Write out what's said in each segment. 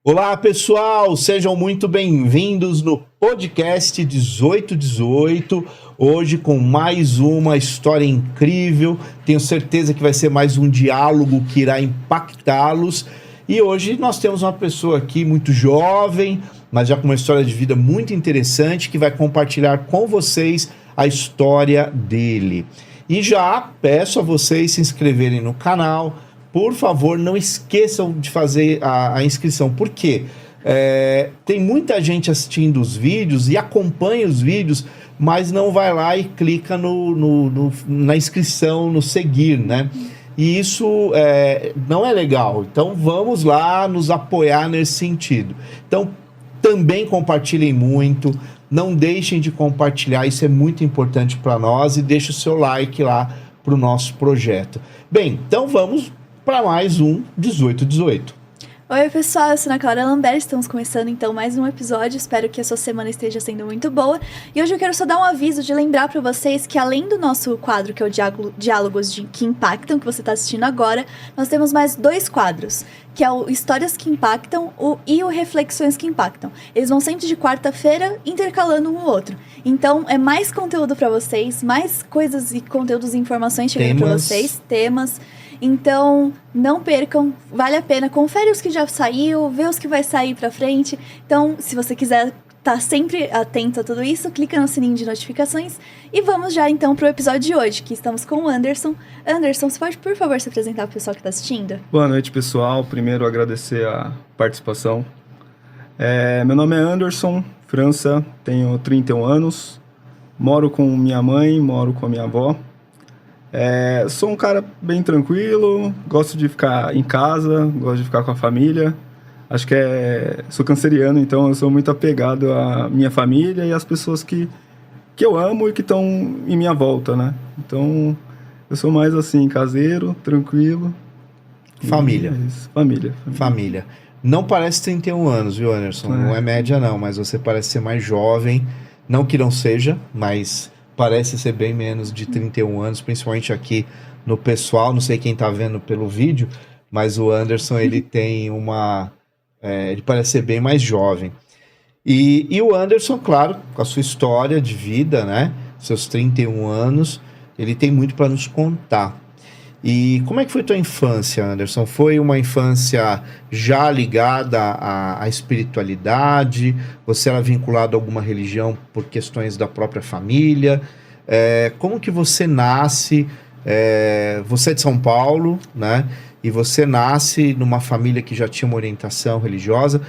Olá, pessoal! Sejam muito bem-vindos no podcast 1818. Hoje com mais uma história incrível. Tenho certeza que vai ser mais um diálogo que irá impactá-los. E hoje nós temos uma pessoa aqui muito jovem, mas já com uma história de vida muito interessante, que vai compartilhar com vocês a história dele. E já peço a vocês se inscreverem no canal. Por favor, não esqueçam de fazer a inscrição. Por quê? Tem muita gente assistindo os vídeos e acompanha os vídeos, mas não vai lá e clica na inscrição, no seguir, né? E isso não é legal. Então, vamos lá nos apoiar nesse sentido. Então, também compartilhem muito. Não deixem de compartilhar. Isso é muito importante para nós. E deixe o seu like lá para o nosso projeto. Bem, então vamos para mais um 1818. Oi, pessoal, eu sou Ana Clara Lambert, estamos começando então mais um episódio, espero que a sua semana esteja sendo muito boa. E hoje eu quero só dar um aviso de lembrar para vocês que além do nosso quadro, que é o Diálogos que Impactam, que você está assistindo agora, nós temos mais dois quadros, que é o Histórias que Impactam e o Reflexões que Impactam. Eles vão sempre de quarta-feira, intercalando um o outro. Então, é mais conteúdo para vocês, mais coisas e conteúdos e informações chegando para vocês, temas. Então, não percam, vale a pena, confere os que já saiu, vê os que vai sair pra frente. Então, se você quiser estar sempre atento a tudo isso, clica no sininho de notificações. E vamos já então pro episódio de hoje, que estamos com o Anderson. Anderson, você pode, por favor, se apresentar pro pessoal que está assistindo? Boa noite, pessoal. Primeiro, agradecer a participação. Meu nome é Anderson França, tenho 31 anos, moro com minha mãe, moro com a minha avó. Sou um cara bem tranquilo, gosto de ficar em casa, gosto de ficar com a família. Acho que sou canceriano, então eu sou muito apegado à minha família e às pessoas que eu amo e que estão em minha volta, né? Então, eu sou mais assim, caseiro, tranquilo. Família. Família. Não parece 31 anos, viu, Anderson? Não é média, não, mas você parece ser mais jovem. Não que não seja, mas parece ser bem menos de 31 anos, principalmente aqui no pessoal. Não sei quem tá vendo pelo vídeo, mas o Anderson, ele tem ele parece ser bem mais jovem. E o Anderson, claro, com a sua história de vida, né? Seus 31 anos, ele tem muito para nos contar. E como é que foi tua infância, Anderson? Foi uma infância já ligada à espiritualidade? Você era vinculado a alguma religião por questões da própria família? Como que você nasce? Você é de São Paulo, né? E você nasce numa família que já tinha uma orientação religiosa.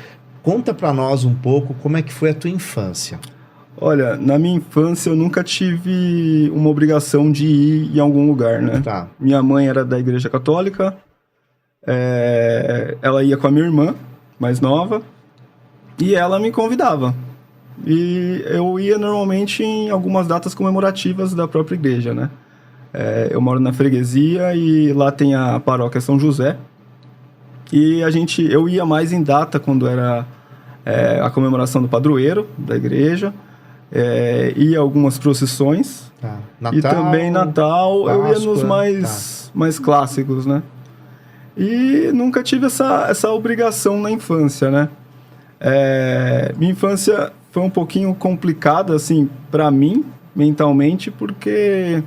Conta para nós um pouco como é que foi a tua infância. Olha, na minha infância eu nunca tive uma obrigação de ir em algum lugar, né? Tá. Minha mãe era da Igreja Católica, ela ia com a minha irmã, mais nova, e ela me convidava. E eu ia normalmente em algumas datas comemorativas da própria igreja, né? Eu moro na freguesia e lá tem a paróquia São José. E eu ia mais em data quando era a comemoração do padroeiro da igreja. Ia algumas procissões. Tá. Natal, e também Natal, Páscoa, eu ia nos mais clássicos, né? E nunca tive essa obrigação na infância, né? Minha infância foi um pouquinho complicada, assim, para mim, mentalmente, porque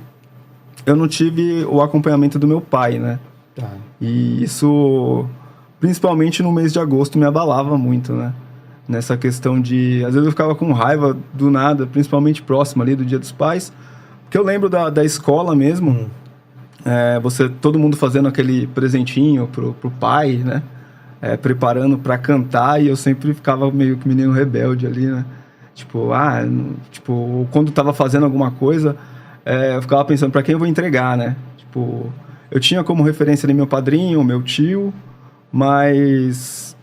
eu não tive o acompanhamento do meu pai, né? Tá. E isso, principalmente no mês de agosto, me abalava muito, né? Nessa questão de... Às vezes eu ficava com raiva do nada, principalmente próximo ali do Dia dos Pais. Porque eu lembro da escola mesmo, todo mundo fazendo aquele presentinho pro pai, né? Preparando para cantar, e eu sempre ficava meio que menino rebelde ali, né? Quando tava fazendo alguma coisa, eu ficava pensando, para quem eu vou entregar, né? Eu tinha como referência ali meu padrinho, meu tio, mas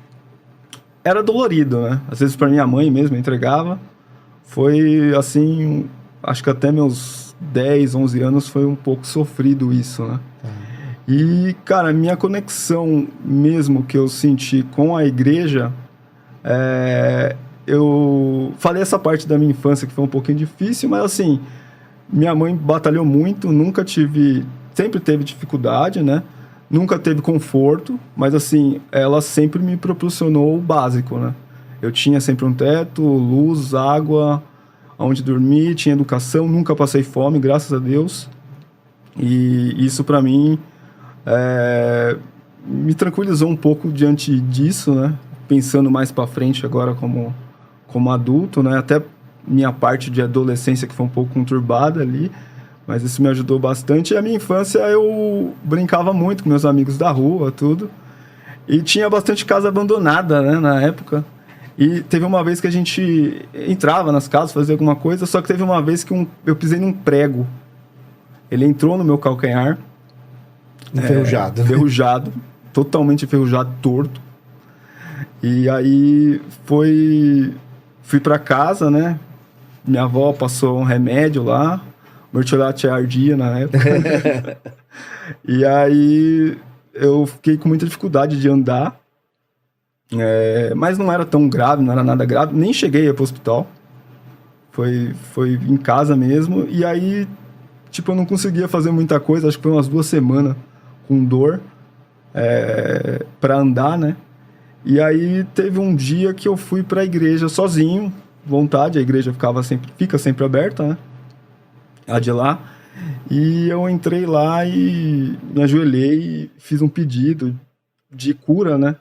era dolorido, né? Às vezes para minha mãe mesmo, eu entregava. Foi assim, acho que até meus 10, 11 anos foi um pouco sofrido isso, né? E, cara, minha conexão mesmo que eu senti com a igreja, eu falei essa parte da minha infância que foi um pouquinho difícil, mas assim, minha mãe batalhou muito, sempre teve dificuldade, né? nunca teve conforto, mas assim, ela sempre me proporcionou o básico, né? Eu tinha sempre um teto, luz, água, onde dormir, tinha educação, nunca passei fome, graças a Deus. E isso para mim me tranquilizou um pouco diante disso, né? Pensando mais para frente agora como adulto, né? Até minha parte de adolescência que foi um pouco conturbada ali, mas isso me ajudou bastante. E a minha infância eu brincava muito com meus amigos da rua, tudo. E tinha bastante casa abandonada, né, na época. E teve uma vez que a gente entrava nas casas, fazia alguma coisa, só que teve uma vez que eu pisei num prego. Ele entrou no meu calcanhar. Enferrujado. Enferrujado. Totalmente enferrujado, torto. E aí fui pra casa, né? Minha avó passou um remédio lá. O mertiolate ardia na época. E aí eu fiquei com muita dificuldade de andar. Mas não era tão grave, não era nada grave. Nem cheguei pro hospital. Foi em casa mesmo. E aí, tipo, eu não conseguia fazer muita coisa. Acho que foi umas 2 semanas com dor pra andar, né? E aí teve um dia que eu fui pra igreja sozinho, vontade. A igreja fica sempre aberta, né? A de lá. E eu entrei lá e me ajoelhei e fiz um pedido de cura, né?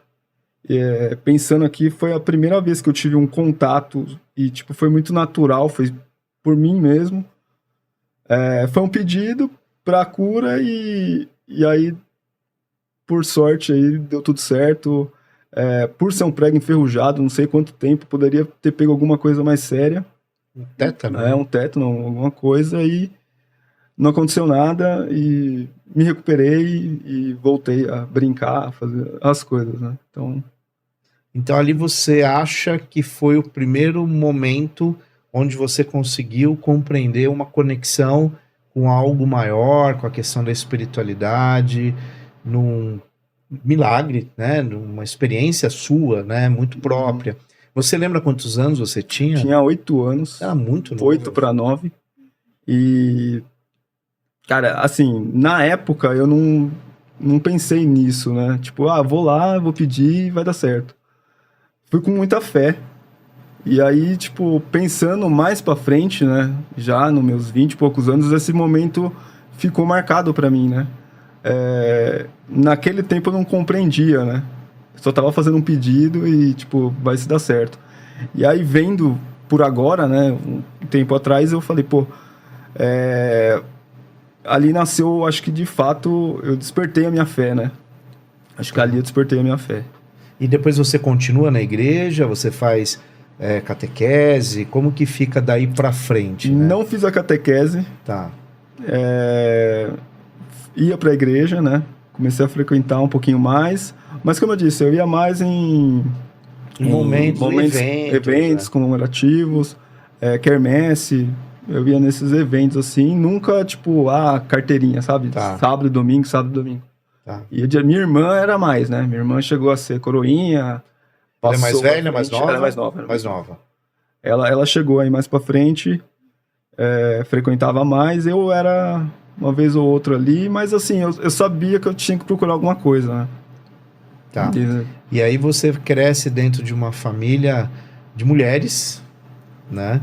Pensando aqui, foi a primeira vez que eu tive um contato e, tipo, foi muito natural, foi por mim mesmo. Foi um pedido pra cura e aí, por sorte, aí deu tudo certo. Por ser um prego enferrujado, não sei quanto tempo, poderia ter pego alguma coisa mais séria. Um tétano? Um tétano, alguma coisa, e não aconteceu nada e me recuperei e voltei a brincar, a fazer as coisas, né? Então ali você acha que foi o primeiro momento onde você conseguiu compreender uma conexão com algo maior, com a questão da espiritualidade, num milagre, né? Numa experiência sua, né? Muito própria. Você lembra quantos anos você tinha? Tinha 8 anos. Era muito novo. 8 para 9. E, cara, assim, na época eu não pensei nisso, né? Tipo, vou lá, vou pedir e vai dar certo. Fui com muita fé. E aí, tipo, pensando mais pra frente, né? Já nos meus 20 e poucos anos, esse momento ficou marcado pra mim, né? Naquele tempo eu não compreendia, né? Só tava fazendo um pedido e, tipo, vai se dar certo. E aí, vendo por agora, né? Um tempo atrás, eu falei, pô... ali nasceu, acho que de fato, eu despertei a minha fé, né? Acho que ali eu despertei a minha fé. E depois você continua na igreja, você faz catequese, como que fica daí pra frente, né? Não fiz a catequese. Tá. Ia pra igreja, né? Comecei a frequentar um pouquinho mais. Mas, como eu disse, eu ia mais em eventos comemorativos, quermesse. Eu ia nesses eventos, assim. Nunca, tipo, carteirinha, sabe? Tá. Sábado e domingo. Tá. E minha irmã era mais, né? Minha irmã chegou a ser coroinha. Ela é mais velha, mais nova? Ela é mais nova. Mais nova. Ela chegou aí mais pra frente, frequentava mais. Eu era uma vez ou outra ali, mas assim, eu sabia que eu tinha que procurar alguma coisa, né? Tá. E aí você cresce dentro de uma família de mulheres, né?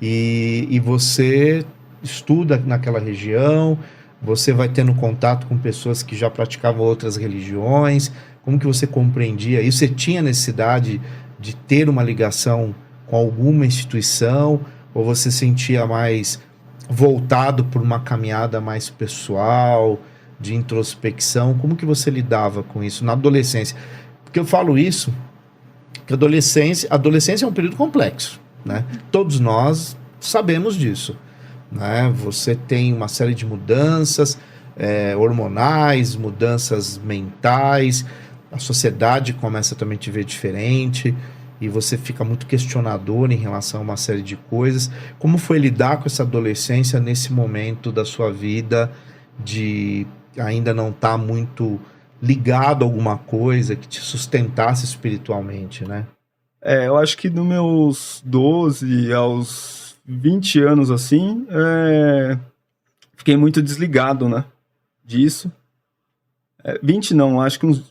E você estuda naquela região, você vai tendo contato com pessoas que já praticavam outras religiões. Como que você compreendia isso? Você tinha necessidade de ter uma ligação com alguma instituição? Ou você sentia mais voltado por uma caminhada mais pessoal, de introspecção? Como que você lidava com isso na adolescência? Porque eu falo isso, que a adolescência é um período complexo, né? Todos nós sabemos disso, né? Você tem uma série de mudanças hormonais, mudanças mentais, a sociedade começa também a te ver diferente e você fica muito questionador em relação a uma série de coisas. Como foi lidar com essa adolescência nesse momento da sua vida de ainda não estar muito ligado a alguma coisa que te sustentasse espiritualmente, né? Eu acho que dos meus 12 aos 20 anos, assim, fiquei muito desligado, né, disso. 20 não, acho que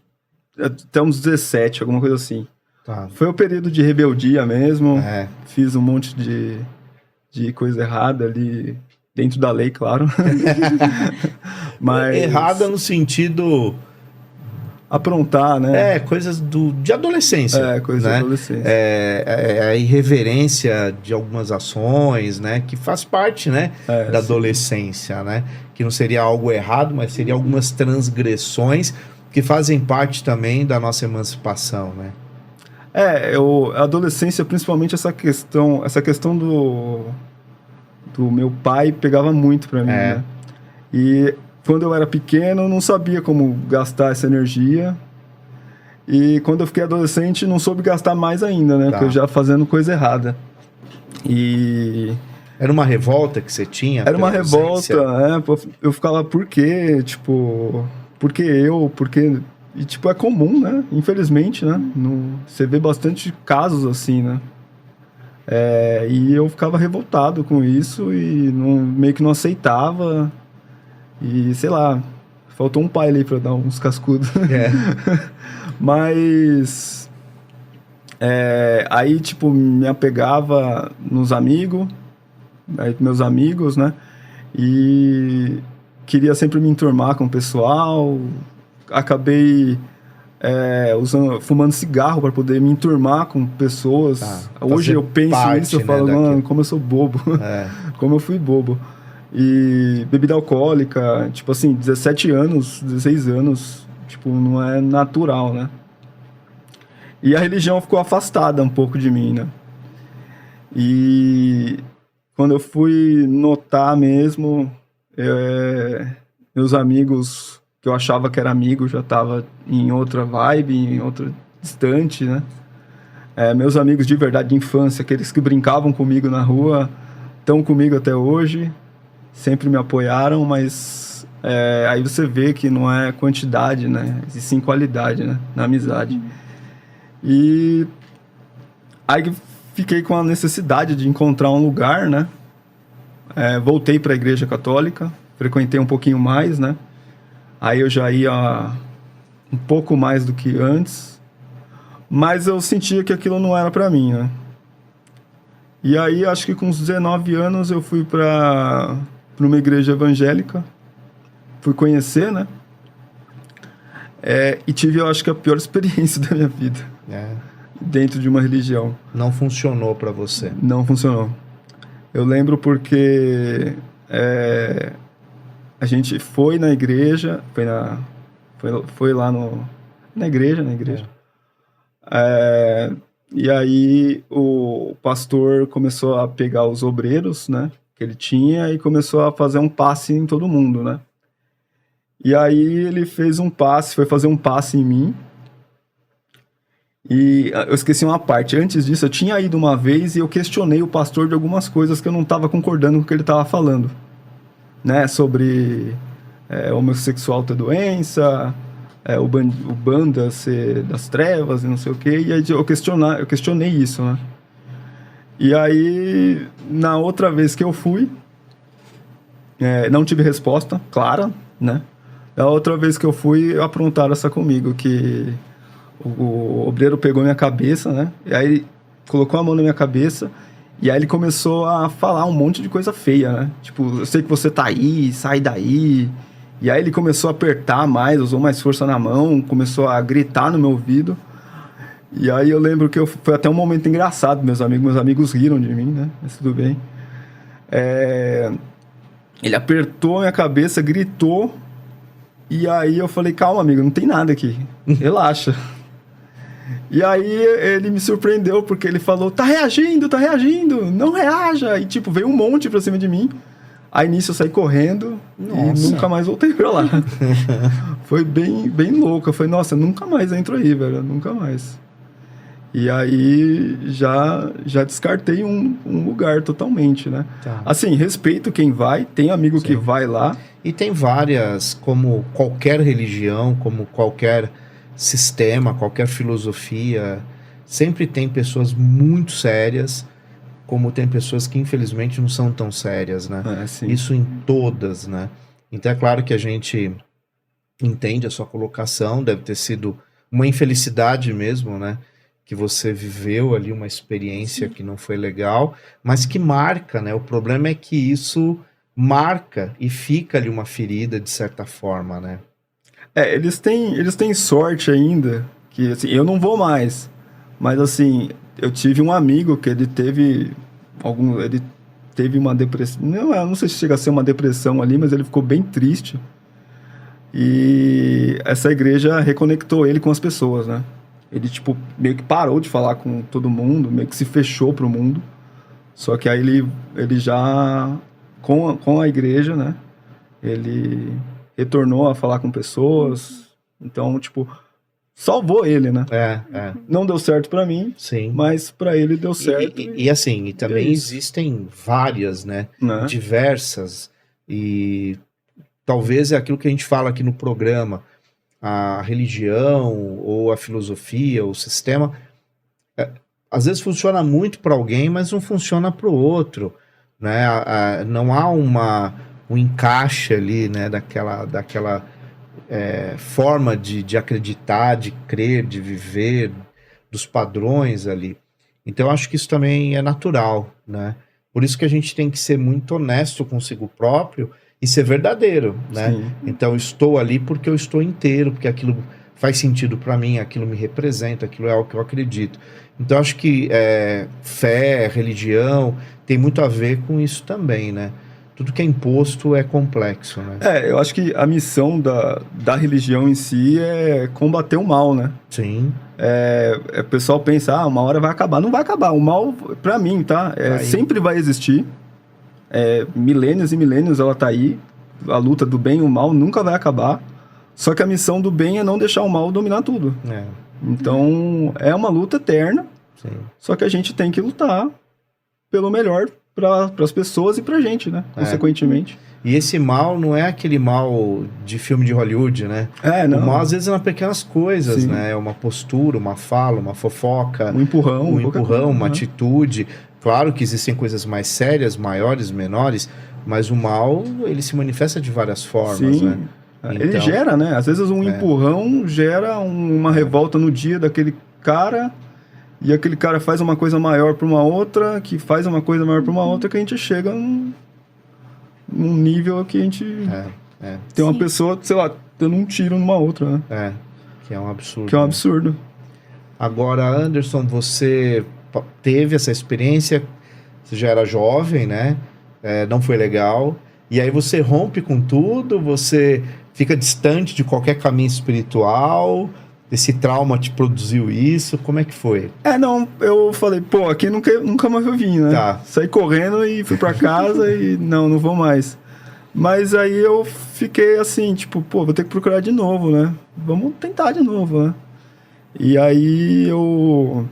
até uns 17, alguma coisa assim. Tá. Foi o período de rebeldia mesmo. É. Fiz um monte de coisa errada ali, dentro da lei, claro. Mas Errada no sentido... aprontar, né? Coisas de adolescência. Coisa né? de adolescência. A irreverência de algumas ações, né? Que faz parte, né? Da adolescência, né? Que não seria algo errado, mas seria algumas transgressões que fazem parte também da nossa emancipação, né? A adolescência, principalmente essa questão do meu pai pegava muito pra mim, né? E quando eu era pequeno, eu não sabia como gastar essa energia. E quando eu fiquei adolescente, não soube gastar mais ainda, né? Porque eu já fazendo coisa errada. E... Era uma revolta que você tinha? Era uma revolta, eu ficava, por quê? Tipo, por que eu? Por que... E, tipo, é comum, né? Infelizmente, né? Você vê bastante casos assim, né? E eu ficava revoltado com isso e meio que não aceitava. E, sei lá, faltou um pai ali pra dar uns cascudos. Mas... aí, tipo, me apegava nos amigos, meus amigos, né? E queria sempre me enturmar com o pessoal. Acabei fumando cigarro para poder me enturmar com pessoas. Hoje eu penso nisso, eu falo, mano, como eu sou bobo. Como eu fui bobo. E bebida alcoólica, tipo assim, 17 anos, 16 anos, tipo, não é natural, né? E a religião ficou afastada um pouco de mim, né? E quando eu fui notar mesmo, meus amigos que eu achava que era amigo já tava em outra vibe, em outra distante, né? Meus amigos de verdade de infância, aqueles que brincavam comigo na rua, estão comigo até hoje, sempre me apoiaram, mas aí você vê que não é quantidade, né? E sim qualidade, né? Na amizade. E aí fiquei com a necessidade de encontrar um lugar, né? Voltei para a igreja católica, frequentei um pouquinho mais, né? Aí eu já ia um pouco mais do que antes, mas eu sentia que aquilo não era para mim, né? E aí, acho que com uns 19 anos, eu fui para uma igreja evangélica, fui conhecer, né? E tive, eu acho que a pior experiência da minha vida, dentro de uma religião. Não funcionou para você? Não funcionou. Eu lembro porque... a gente foi na igreja, foi lá na igreja. E aí o pastor começou a pegar os obreiros, né, que ele tinha e começou a fazer um passe em todo mundo, né. E aí ele fez um passe, foi fazer um passe em mim. E eu esqueci uma parte. Antes disso, eu tinha ido uma vez e eu questionei o pastor de algumas coisas que eu não estava concordando com o que ele estava falando. Né, sobre homossexual ter doença, o banda ser das trevas e não sei o que, e aí eu questionei isso, né? E aí, na outra vez que eu fui, não tive resposta clara, né? Da outra vez que eu fui, aprontaram essa comigo, que o obreiro pegou minha cabeça, né? E aí ele colocou a mão na minha cabeça. E aí ele começou a falar um monte de coisa feia, né? Tipo, eu sei que você tá aí, sai daí. E aí ele começou a apertar mais, usou mais força na mão, começou a gritar no meu ouvido. E aí eu lembro que foi até um momento engraçado, meus amigos riram de mim, né? Mas tudo bem. Ele apertou a minha cabeça, gritou. E aí eu falei, calma, amigo, não tem nada aqui. Relaxa. E aí ele me surpreendeu, porque ele falou, tá reagindo, não reaja. E tipo, veio um monte pra cima de mim. Aí nisso eu saí correndo. Nossa. E nunca mais voltei pra lá. Foi bem, bem louco. Eu falei, nossa, nunca mais entro aí, velho, nunca mais. E aí já descartei um lugar totalmente, né? Tá. Assim, respeito quem vai, tem amigo Sim. que vai lá. E tem várias, como qualquer religião, como qualquer sistema, qualquer filosofia, sempre tem pessoas muito sérias, como tem pessoas que infelizmente não são tão sérias, né? Isso em todas, né? Então é claro que a gente entende a sua colocação, deve ter sido uma infelicidade mesmo, né? Que você viveu ali uma experiência que não foi legal, mas que marca, né? O problema é que isso marca e fica ali uma ferida de certa forma, né? Eles têm sorte ainda, que assim, eu não vou mais. Mas assim, eu tive um amigo que ele teve uma depressão. Eu não sei se chega a ser uma depressão ali, mas ele ficou bem triste. E essa igreja reconectou ele com as pessoas, né? Ele, tipo, meio que parou de falar com todo mundo, meio que se fechou pro mundo. Só que aí ele já, com a igreja, né? Ele retornou a falar com pessoas. Então, tipo, salvou ele, né? Não deu certo pra mim, Sim. mas pra ele deu certo. E assim, e também existem várias, né? Diversas. E talvez é aquilo que a gente fala aqui no programa, a religião ou a filosofia, o sistema, às vezes funciona muito para alguém, mas não funciona para o outro, né? Não há um encaixe ali, né? Daquela forma de acreditar, de crer, de viver, dos padrões ali. Então eu acho que isso também é natural, né? Por isso que a gente tem que ser muito honesto consigo próprio e ser verdadeiro, né? Sim. Então, eu estou ali porque eu estou inteiro, porque aquilo faz sentido para mim, aquilo me representa, aquilo é algo que eu acredito. Então, acho que fé, religião, tem muito a ver com isso também, né? Tudo que é imposto é complexo, né? Eu acho que a missão da religião em si é combater o mal, né? Sim. O pessoal pensa, uma hora vai acabar. Não vai acabar. O mal, pra mim, tá? Sempre vai existir. Milênios e milênios ela tá aí. A luta do bem e o mal nunca vai acabar. Só que a missão do bem é não deixar o mal dominar tudo. Então, é uma luta eterna. Sim. Só que a gente tem que lutar pelo melhor para as pessoas e pra gente, né? Consequentemente. E esse mal não é aquele mal de filme de Hollywood, né? Não. O mal, às vezes, é nas pequenas coisas, Sim. né? É uma postura, uma fala, uma fofoca. Um empurrão. Uma atitude. Claro que existem coisas mais sérias, maiores, menores, mas o mal, ele se manifesta de várias formas, Sim. né? Ele gera, né? Às vezes um empurrão gera uma revolta no dia daquele cara, e aquele cara faz uma coisa maior para uma outra, que faz uma coisa maior para uma outra, que a gente chega num nível que a gente tem uma pessoa, sei lá, dando um tiro numa outra, né? Que é um absurdo. Que é um absurdo. Agora, Anderson, você teve essa experiência, você já era jovem, né? Não foi legal. E aí você rompe com tudo, você fica distante de qualquer caminho espiritual. Esse trauma te produziu isso? Como é que foi? Não, eu falei, aqui nunca mais eu vim, né? Tá. Saí correndo e fui pra casa e não vou mais. Mas aí eu fiquei assim, tipo, vou ter que procurar de novo, né? Vamos tentar de novo, né? E aí eu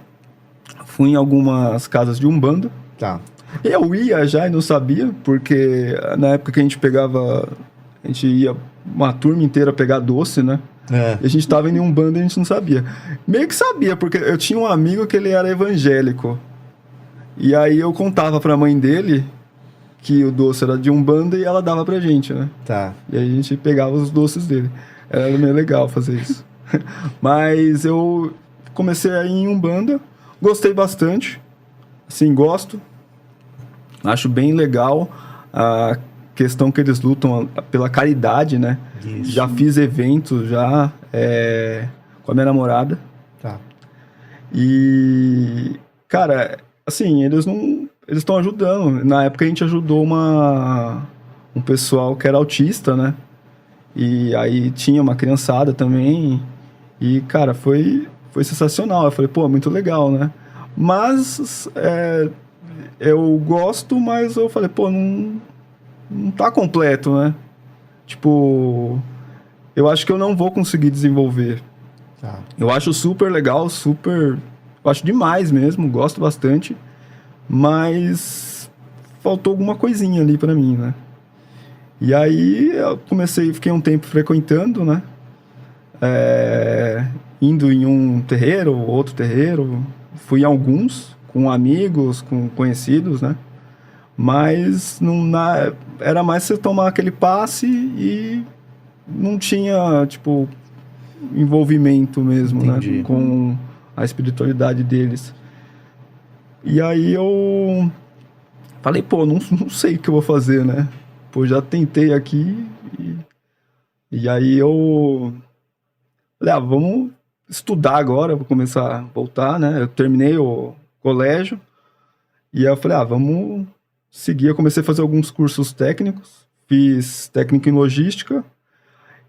fui em algumas casas de Umbanda. Tá. Eu ia já e não sabia, porque na época que a gente ia uma turma inteira pegar doce, né? E a gente tava em Umbanda e a gente não sabia. Meio que sabia, porque eu tinha um amigo que ele era evangélico. E aí eu contava pra mãe dele que o doce era de Umbanda e ela dava pra gente, né? Tá. E aí a gente pegava os doces dele. Era meio legal fazer isso. Mas eu comecei a ir em Umbanda, gostei bastante. Assim, gosto. Acho bem legal a questão que eles lutam pela caridade, né? Isso. Já fiz eventos com a minha namorada. Tá. E, cara, assim, eles estão ajudando. Na época a gente ajudou um pessoal que era autista, né? E aí tinha uma criançada também. E, cara, foi sensacional. Eu falei, muito legal, né? Mas eu gosto, mas eu falei, não tá completo, né? Tipo, eu acho que eu não vou conseguir desenvolver. Tá. Eu acho super legal, eu acho demais mesmo, gosto bastante, mas faltou alguma coisinha ali pra mim, né? E aí eu fiquei um tempo frequentando, né? Indo em um terreiro, outro terreiro, fui em alguns, com amigos, com conhecidos, né? Mas era mais você tomar aquele passe e não tinha, tipo, envolvimento mesmo, Entendi. né? Com a espiritualidade deles. E aí eu falei, pô, não sei o que eu vou fazer, né? Pô, já tentei aqui e aí eu falei, vamos estudar agora, vou começar a voltar, né? Eu terminei o colégio e aí eu falei, vamos seguir. Eu comecei a fazer alguns cursos técnicos, fiz técnico em logística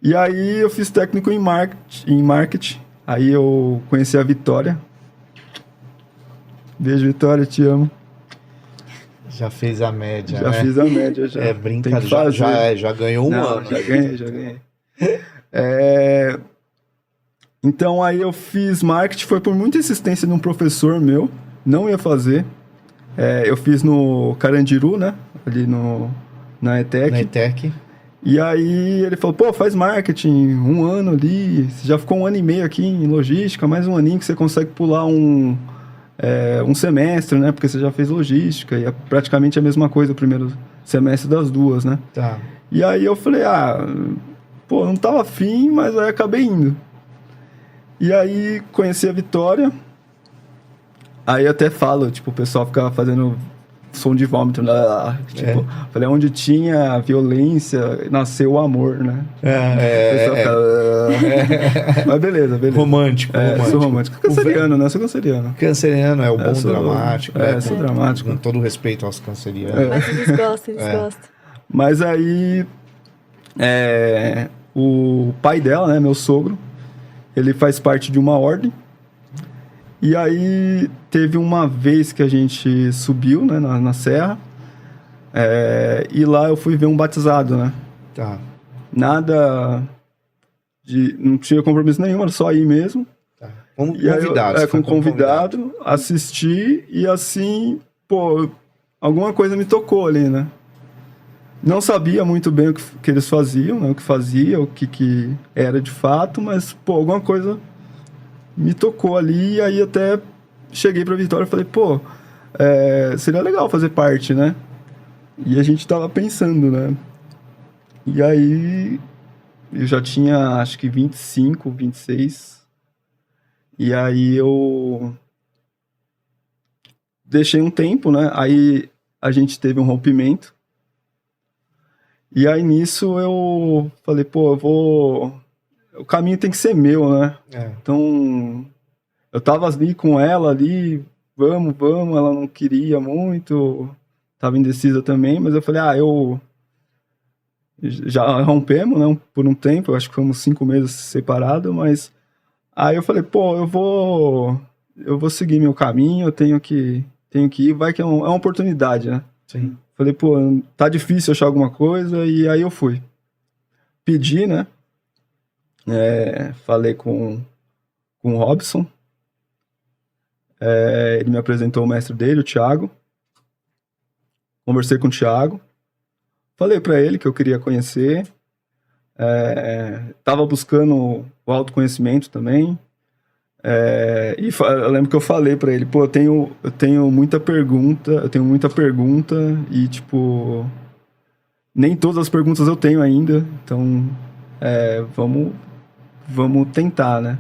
e aí eu fiz técnico em marketing. Aí eu conheci a Vitória. Beijo, Vitória, te amo. Já fez a média, Já né? fiz a média, já. É Tem brincadeira. que fazer. Já ganhou um Não, ano. já ganhei. Então aí eu fiz marketing, foi por muita insistência de um professor meu, não ia fazer. Eu fiz no Carandiru, né? Ali na ETEC. Na ETEC. E aí ele falou, pô, faz marketing, 1 ano ali, você já ficou 1 ano e meio aqui em logística, mais 1 aninho que você consegue pular um semestre, né? Porque você já fez logística e é praticamente a mesma coisa o primeiro semestre das duas, né? Tá. E aí eu falei, pô, não tava afim, mas aí acabei indo. E aí conheci a Vitória, aí eu até falo, tipo, o pessoal ficava fazendo som de vômito, tipo, falei, onde tinha violência, nasceu o amor, né? O pessoal ficava, mas beleza. Romântico. Sou romântico. Canceriano, né? Sou canceriano. Canceriano é o bom dramático. Sou dramático. Com todo respeito aos cancerianos. Mas eles gostam. Mas aí, o pai dela, né, meu sogro, ele faz parte de uma ordem. E aí teve uma vez que a gente subiu, né, na serra, e lá eu fui ver um batizado, né? Tá. Nada não tinha compromisso nenhum, era só ir mesmo. Tá. Como E aí convidado. como convidado, assisti e assim, pô, alguma coisa me tocou ali, né? Não sabia muito bem o que eles faziam, né? O que fazia, o que era de fato, mas, pô, alguma coisa me tocou ali. E aí até cheguei pra Vitória e falei, pô, seria legal fazer parte, né? E a gente tava pensando, né? E aí eu já tinha, acho que 25, 26. E aí eu deixei um tempo, né? Aí a gente teve um rompimento. E aí nisso eu falei, pô, o caminho tem que ser meu, né? Então, eu tava ali com ela ali, vamos, ela não queria muito, tava indecisa também, mas eu falei, já rompemos, né, por um tempo, eu acho que fomos 5 meses separados, mas aí eu falei, pô, eu vou seguir meu caminho, eu tenho que ir, vai que é uma oportunidade, né? Sim. Falei, pô, tá difícil achar alguma coisa, e aí eu fui. Pedi, né? Falei com o Robson. Ele me apresentou o mestre dele, o Thiago. Conversei com o Thiago. Falei pra ele que eu queria conhecer. Tava buscando o autoconhecimento também. E eu lembro que eu falei pra ele, pô, eu tenho muita pergunta e, tipo, nem todas as perguntas eu tenho ainda, então, vamos tentar, né?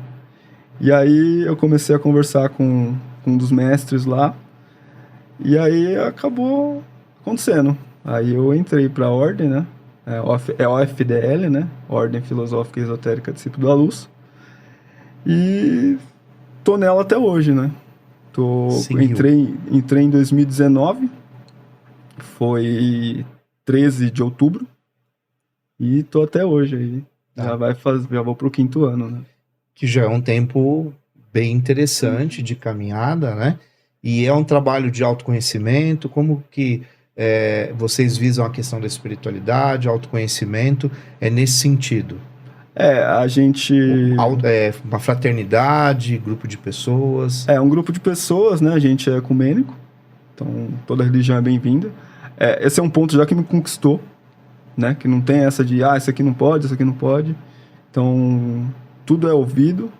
E aí eu comecei a conversar com um dos mestres lá, e aí acabou acontecendo. Aí eu entrei pra ordem, né? É OFDL, né? Ordem Filosófica e Esotérica Discípulo da Luz. E tô nela até hoje, né? Entrei em 2019, foi 13 de outubro, e tô até hoje aí. Já vou pro 5º ano, né? Que já é um tempo bem interessante de caminhada, né? E é um trabalho de autoconhecimento. Como que vocês visam a questão da espiritualidade, autoconhecimento, nesse sentido? A gente... uma fraternidade, grupo de pessoas. Um grupo de pessoas, né? A gente é ecumênico, então toda religião é bem-vinda. Esse é um ponto já que me conquistou, né? Que não tem essa de, isso aqui não pode, isso aqui não pode. Então, tudo é ouvido.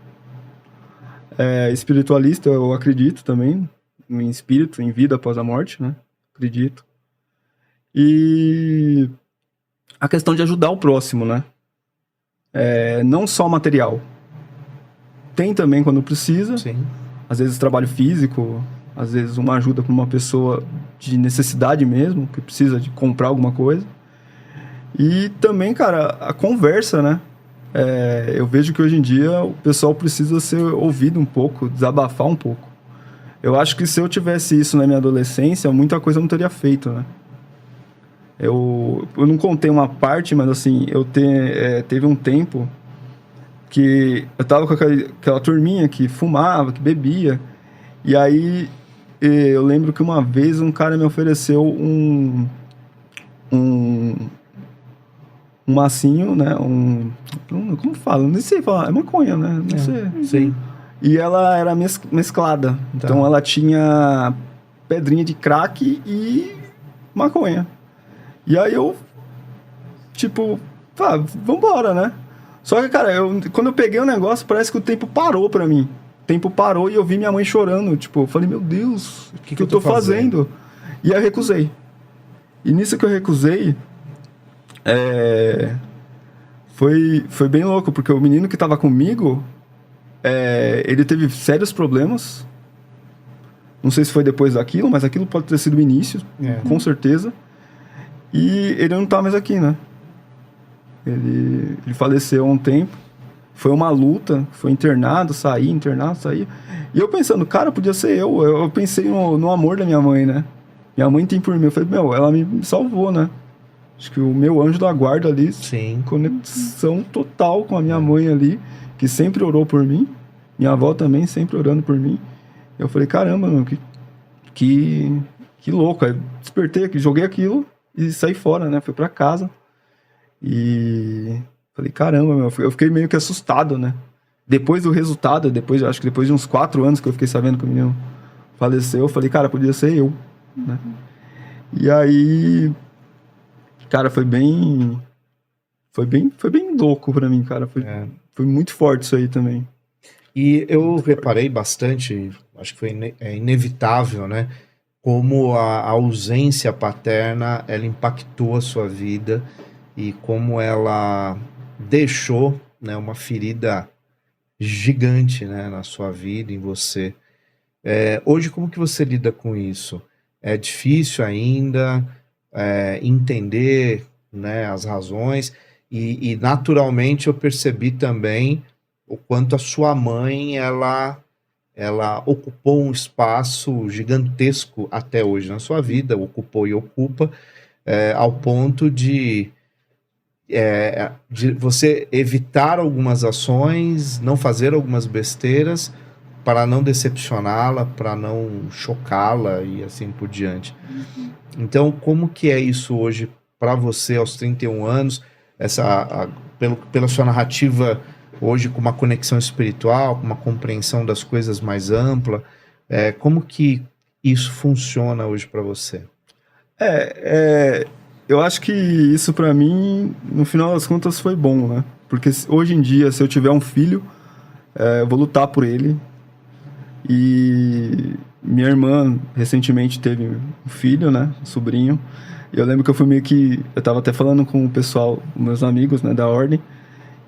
Espiritualista, eu acredito também, em espírito, em vida após a morte, né? Acredito. E a questão de ajudar o próximo, né? não só material. Tem também quando precisa. Sim. Às vezes trabalho físico, às vezes uma ajuda para uma pessoa de necessidade mesmo, que precisa de comprar alguma coisa. E também, cara, a conversa, né? Eu vejo que hoje em dia o pessoal precisa ser ouvido um pouco, desabafar um pouco. Eu acho que se eu tivesse isso na minha adolescência, muita coisa eu não teria feito, né? Eu não contei uma parte, mas assim, teve um tempo que eu tava com aquela turminha que fumava, que bebia. E aí eu lembro que uma vez um cara me ofereceu um massinho, né? Como fala? Não sei falar. É maconha, né? Não sei. Sim. E ela era mesclada. Então ela tinha pedrinha de crack e maconha. E aí eu, vambora, né? Só que, cara, quando eu peguei o negócio, parece que o tempo parou pra mim. O tempo parou e eu vi minha mãe chorando. Eu falei, meu Deus, o que eu tô fazendo? E aí eu recusei. E nisso que eu recusei, foi bem louco, porque o menino que tava comigo, ele teve sérios problemas. Não sei se foi depois daquilo, mas aquilo pode ter sido o início, com certeza. E ele não tá mais aqui, né? Ele faleceu há um tempo. Foi uma luta, foi internado, saí. E eu pensando, cara, podia ser eu. Eu pensei no amor da minha mãe, né? Minha mãe tem por mim. Eu falei, ela me salvou, né? Acho que o meu anjo da guarda ali, sim, conexão total com a minha mãe ali, que sempre orou por mim. Minha avó também sempre orando por mim. Eu falei, caramba, meu, que louco. Aí despertei aqui, joguei aquilo e saí fora, né? Fui pra casa. E falei, caramba, meu, eu fiquei meio que assustado, né? Depois do resultado, acho que depois de uns 4 anos que eu fiquei sabendo que o menino faleceu, eu falei, cara, podia ser eu, né? E aí, cara, foi bem louco pra mim, cara. Foi muito forte isso aí também. E eu reparei bastante, acho que foi inevitável, né? Como a ausência paterna, ela impactou a sua vida e como ela deixou, né, uma ferida gigante, né, na sua vida, em você. Hoje, como que você lida com isso? É difícil ainda entender, né, as razões e naturalmente eu percebi também o quanto a sua mãe, ela ocupou um espaço gigantesco até hoje na sua vida, ocupou e ocupa, ao ponto de você evitar algumas ações, não fazer algumas besteiras para não decepcioná-la, para não chocá-la e assim por diante. Então, como que é isso hoje para você aos 31 anos, pela sua narrativa hoje com uma conexão espiritual, com uma compreensão das coisas mais ampla, como que isso funciona hoje para você? Eu acho que isso para mim, no final das contas, foi bom, né? Porque hoje em dia, se eu tiver um filho, eu vou lutar por ele. E minha irmã recentemente teve um filho, né? Um sobrinho. E eu lembro que eu fui eu tava até falando com o pessoal, meus amigos, né, da ordem.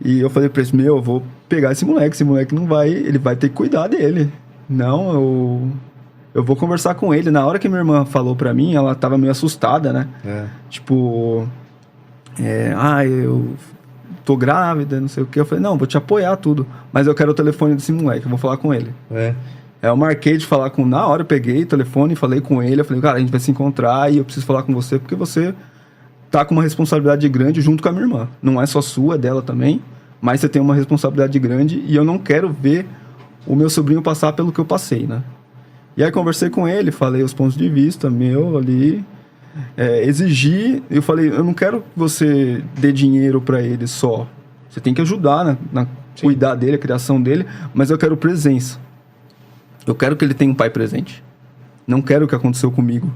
E eu falei pra eles, eu vou pegar esse moleque não vai, ele vai ter que cuidar dele. Não, eu vou conversar com ele. Na hora que minha irmã falou pra mim, ela tava meio assustada, né? Eu tô grávida, não sei o que. Eu falei, não, vou te apoiar tudo, mas eu quero o telefone desse moleque, eu vou falar com ele. Eu marquei de falar na hora eu peguei o telefone, falei com ele, eu falei, cara, a gente vai se encontrar e eu preciso falar com você, porque você tá com uma responsabilidade grande junto com a minha irmã. Não é só sua, é dela também, mas você tem uma responsabilidade grande e eu não quero ver o meu sobrinho passar pelo que eu passei, né? E aí conversei com ele, falei os pontos de vista meu ali, exigi, eu falei, eu não quero que você dê dinheiro pra ele só, você tem que ajudar, né, na cuidar dele, a criação dele, mas eu quero presença. Eu quero que ele tenha um pai presente. Não quero o que aconteceu comigo.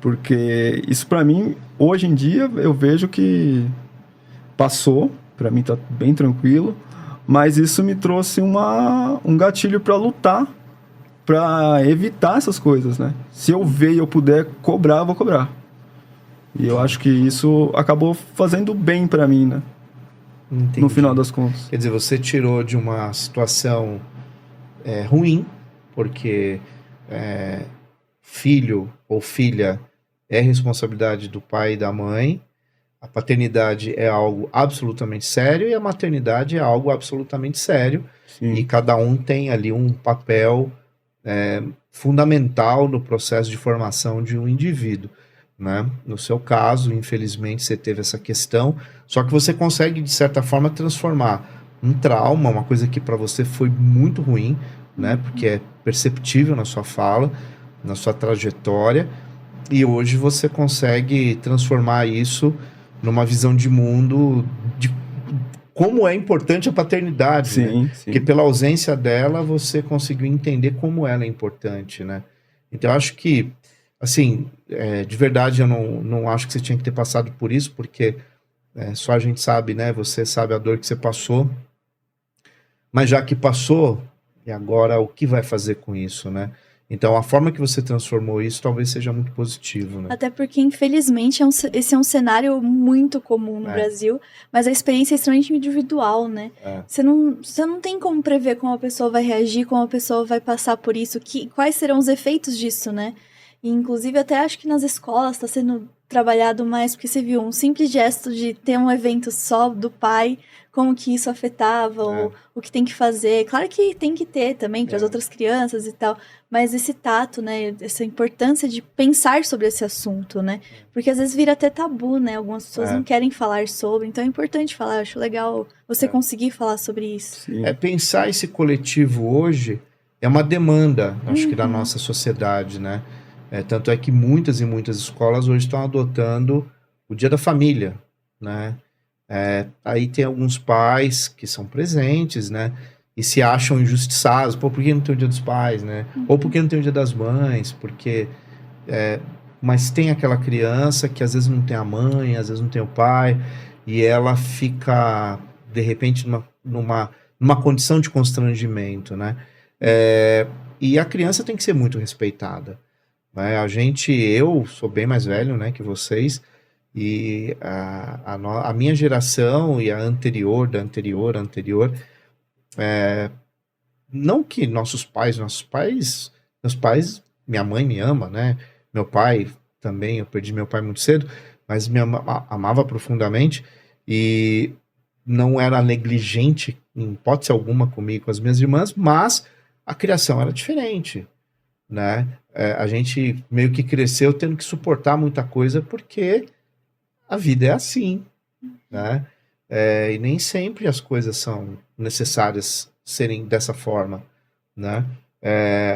Porque isso pra mim, hoje em dia, eu vejo que passou. Pra mim tá bem tranquilo. Mas isso me trouxe um gatilho pra lutar. Pra evitar essas coisas, né? Se eu ver e eu puder cobrar, eu vou cobrar. E eu acho que isso acabou fazendo bem pra mim, né? Entendi. no final das contas. Quer dizer, você tirou de uma situação ruim, porque filho ou filha é responsabilidade do pai e da mãe, a paternidade é algo absolutamente sério e a maternidade é algo absolutamente sério, Sim. e cada um tem ali um papel fundamental no processo de formação de um indivíduo, né? No seu caso, infelizmente, você teve essa questão, só que você consegue, de certa forma, transformar um trauma, uma coisa que para você foi muito ruim, né? Porque é perceptível na sua fala, na sua trajetória, e hoje você consegue transformar isso numa visão de mundo de como é importante a paternidade, né? Sim, sim. Porque pela ausência dela, você conseguiu entender como ela é importante, né? Então, eu acho que, assim, de verdade, eu não acho que você tinha que ter passado por isso, porque só a gente sabe, né? Você sabe a dor que você passou. Mas já que passou, e agora o que vai fazer com isso, né? Então, a forma que você transformou isso talvez seja muito positivo, né? Até porque, infelizmente, esse é um cenário muito comum no Brasil, mas a experiência é extremamente individual, né? Você não tem como prever como a pessoa vai reagir, como a pessoa vai passar por isso, quais serão os efeitos disso, né? E, inclusive, até acho que nas escolas está sendo trabalhado mais, porque você viu um simples gesto de ter um evento só do pai, como que isso afetava, o que tem que fazer. Claro que tem que ter também para as outras crianças e tal, mas esse tato, né, essa importância de pensar sobre esse assunto, né, porque às vezes vira até tabu, né, algumas pessoas não querem falar sobre, então é importante falar, eu acho legal você conseguir falar sobre isso. Sim. Pensar esse coletivo hoje é uma demanda, acho que da nossa sociedade, né, tanto é que muitas e muitas escolas hoje estão adotando o Dia da Família, né. Aí tem alguns pais que são presentes, né? E se acham injustiçados. Pô, por que não tem o Dia dos Pais, né? Ou por que não tem o Dia das Mães? Porque... mas tem aquela criança que às vezes não tem a mãe, às vezes não tem o pai, e ela fica, de repente, numa condição de constrangimento, né? E a criança tem que ser muito respeitada, né? Eu sou bem mais velho, né, que vocês, e a minha geração e a anterior, não que meus pais, minha mãe me ama, né? Meu pai também, eu perdi meu pai muito cedo, mas me amava profundamente e não era negligente em hipótese alguma comigo, com as minhas irmãs, mas a criação era diferente, né? A gente meio que cresceu tendo que suportar muita coisa porque a vida é assim, né? E nem sempre as coisas são necessárias serem dessa forma, né?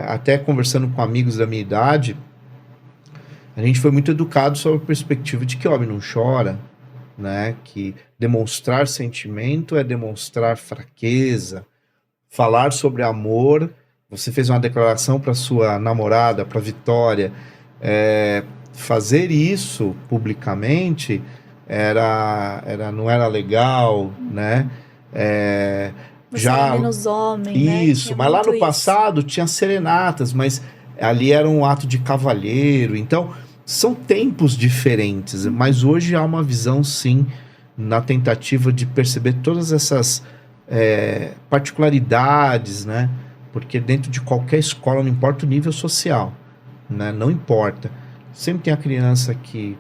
Até conversando com amigos da minha idade, a gente foi muito educado sob a perspectiva de que homem não chora, né? Que demonstrar sentimento é demonstrar fraqueza, falar sobre amor. Você fez uma declaração para sua namorada, para Vitória, fazer isso publicamente não era legal, né? Você é menos homem, isso, né? mas lá no passado tinha serenatas, mas ali era um ato de cavalheiro. Então, são tempos diferentes, mas hoje há uma visão, sim, na tentativa de perceber todas essas particularidades, né? Porque dentro de qualquer escola, não importa o nível social, né? Não importa. Sempre tem a criança que,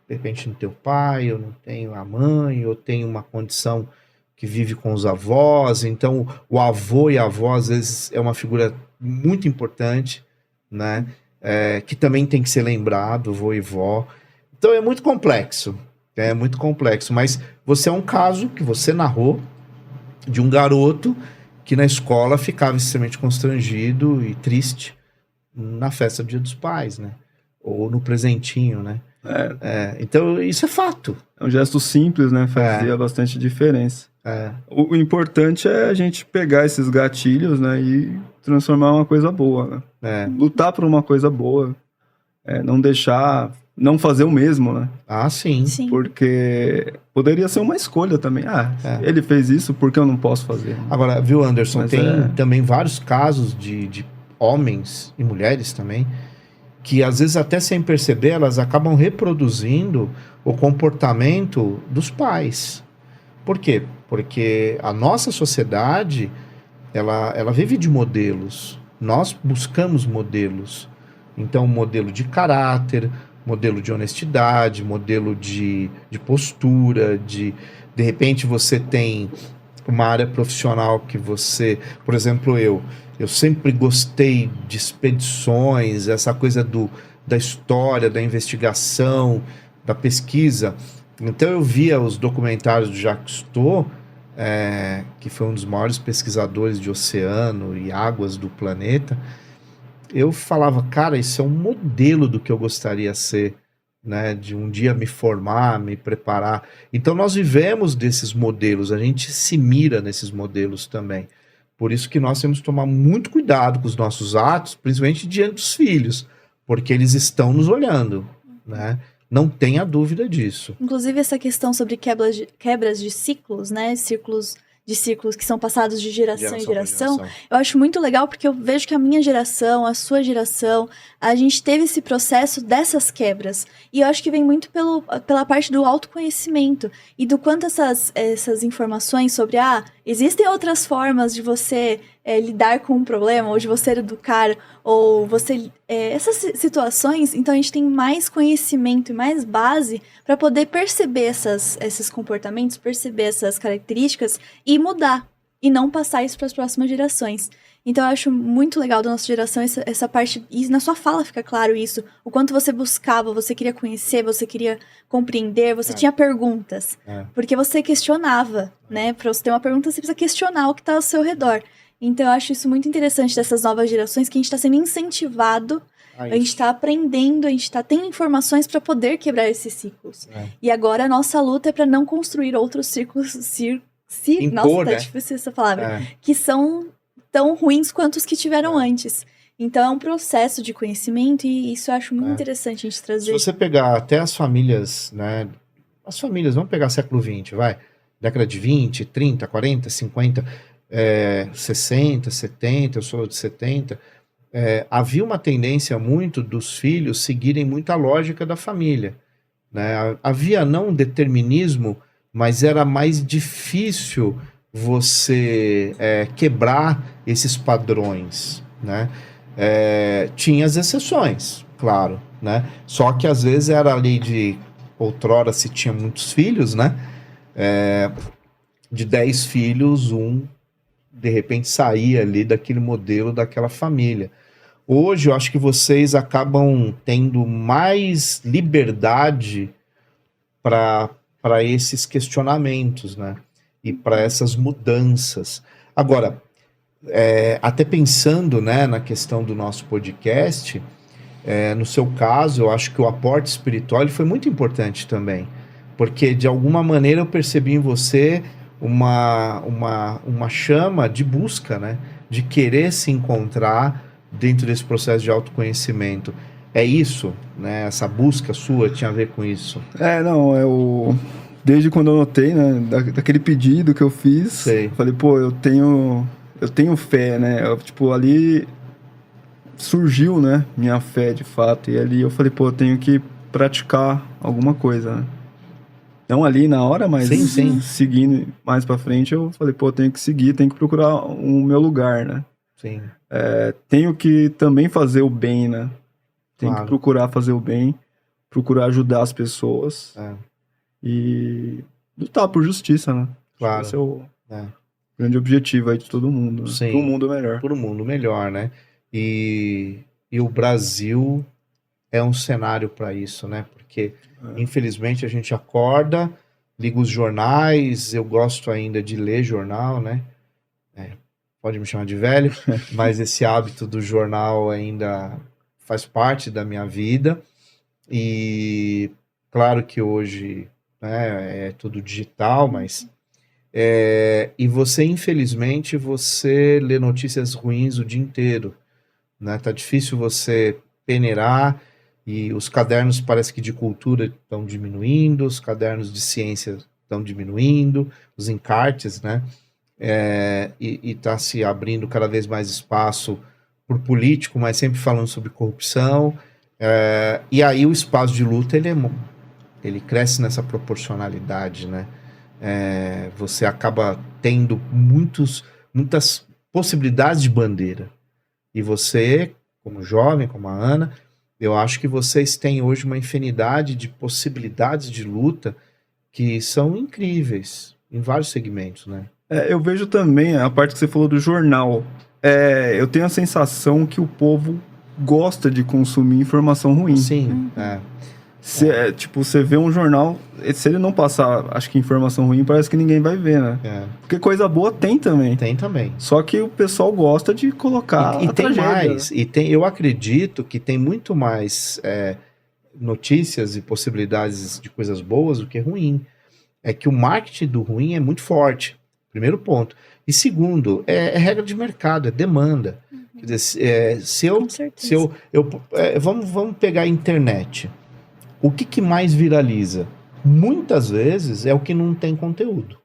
de repente, não tem o pai, ou não tem a mãe, ou tem uma condição que vive com os avós. Então, o avô e a avó, às vezes, é uma figura muito importante, né? Que também tem que ser lembrado, vô e vó. Então, é muito complexo, mas você é um caso que você narrou de um garoto que na escola ficava extremamente constrangido e triste na festa do Dia dos Pais, né? Ou no presentinho, né? Então, isso é fato. É um gesto simples, né? Fazia bastante diferença. O importante é a gente pegar esses gatilhos, né? E transformar uma coisa boa, né? Lutar por uma coisa boa. Não deixar... Não fazer o mesmo, né? Sim. Porque poderia ser uma escolha também. Ele fez isso, por que eu não posso fazer? Agora, viu, Anderson, tem também vários casos de homens e mulheres também, que às vezes até sem perceber, elas acabam reproduzindo o comportamento dos pais, Por quê? Porque a nossa sociedade, ela vive de modelos. Nós buscamos modelos. Então, modelo de caráter, modelo de honestidade, modelo de postura, de repente você tem uma área profissional que você... Por exemplo, eu sempre gostei de expedições, essa coisa da história, da investigação, da pesquisa. Então eu via os documentários do Jacques Cousteau, que foi um dos maiores pesquisadores de oceano e águas do planeta. Eu falava, cara, isso é um modelo do que eu gostaria de ser, né? De um dia me formar, me preparar. Então nós vivemos desses modelos, a gente se mira nesses modelos também. Por isso que nós temos que tomar muito cuidado com os nossos atos, principalmente diante dos filhos, porque eles estão nos olhando, né? Não tenha dúvida disso. Inclusive, essa questão sobre quebras de ciclos, né? Ciclos que são passados de geração em geração, eu acho muito legal, porque eu vejo que a minha geração, a sua geração, a gente teve esse processo dessas quebras. E eu acho que vem muito pela parte do autoconhecimento e do quanto essas informações sobre, existem outras formas de você lidar com um problema, ou de você educar, ou você... essas situações, então a gente tem mais conhecimento e mais base para poder perceber esses comportamentos, perceber essas características e mudar, e não passar isso para as próximas gerações. Então eu acho muito legal da nossa geração essa parte, e na sua fala fica claro isso, o quanto você buscava, você queria conhecer, você queria compreender, você tinha perguntas, porque você questionava, né? Para você ter uma pergunta, você precisa questionar o que está ao seu redor. Então eu acho isso muito interessante dessas novas gerações, que a gente está sendo incentivado, a gente está aprendendo, a gente está tendo informações para poder quebrar esses ciclos. E agora a nossa luta é para não construir outros círculos, nossa, tá difícil essa palavra, que são tão ruins quanto os que tiveram antes. Então é um processo de conhecimento, e isso eu acho muito interessante a gente trazer. Se você pegar até as famílias, né? As famílias, vamos pegar século XX, vai. Década de 20, 30, 40, 50... 60, 70, eu sou de 70, havia uma tendência muito dos filhos seguirem muito a lógica da família, né? Havia não um determinismo, mas era mais difícil você quebrar esses padrões, né? Tinha as exceções, claro, né? Só que às vezes era a lei de outrora, se tinha muitos filhos, né? De 10 filhos, de repente saía ali daquele modelo, daquela família. Hoje eu acho que vocês acabam tendo mais liberdade para esses questionamentos, né? E para essas mudanças. Agora, até pensando, né, na questão do nosso podcast, no seu caso, eu acho que o aporte espiritual ele foi muito importante também, porque de alguma maneira eu percebi em você uma chama de busca, né? De querer se encontrar dentro desse processo de autoconhecimento. É isso, né? Essa busca sua tinha a ver com isso? Desde quando eu notei, né? Daquele pedido que eu fiz, Sei. Falei, eu tenho fé, né? Ali surgiu, né? Minha fé, de fato. E ali eu falei, eu tenho que praticar alguma coisa, né? Não ali na hora, mas sim. Seguindo mais pra frente, eu falei, tenho que seguir, tenho que procurar o meu lugar, né? Sim. Tenho que também fazer o bem, né? Tenho Claro. que procurar fazer o bem, procurar ajudar as pessoas e lutar por justiça, né? Claro. Esse é o grande objetivo aí de todo mundo, né? Sim. Para um mundo melhor. Para um mundo melhor, né? E o Brasil é um cenário para isso, né? Porque infelizmente a gente acorda, liga os jornais, eu gosto ainda de ler jornal, né? Pode me chamar de velho, mas esse hábito do jornal ainda faz parte da minha vida. E claro que hoje, né, é tudo digital, mas e você, infelizmente, você lê notícias ruins o dia inteiro, né? Tá difícil você peneirar. E os cadernos parece que de cultura estão diminuindo, os cadernos de ciência estão diminuindo, os encartes, né? E está se abrindo cada vez mais espaço por político, mas sempre falando sobre corrupção. E aí o espaço de luta ele cresce nessa proporcionalidade, né? você acaba tendo muitas possibilidades de bandeira. E você, como jovem, como a Ana, eu acho que vocês têm hoje uma infinidade de possibilidades de luta que são incríveis em vários segmentos, né? Eu vejo também a parte que você falou do jornal. Eu tenho a sensação que o povo gosta de consumir informação ruim. Sim, Tipo, você vê um jornal, se ele não passar, acho que informação ruim, parece que ninguém vai ver, né? Porque coisa boa tem também. Tem também. Só que o pessoal gosta de colocar E a tem tragédia, mais. né? Eu acredito que tem muito mais notícias e possibilidades de coisas boas do que ruim. É que o marketing do ruim é muito forte. Primeiro ponto. E segundo, é regra de mercado, é demanda. Quer dizer, Com certeza. vamos pegar a internet. O que mais viraliza? Muitas vezes é o que não tem conteúdo.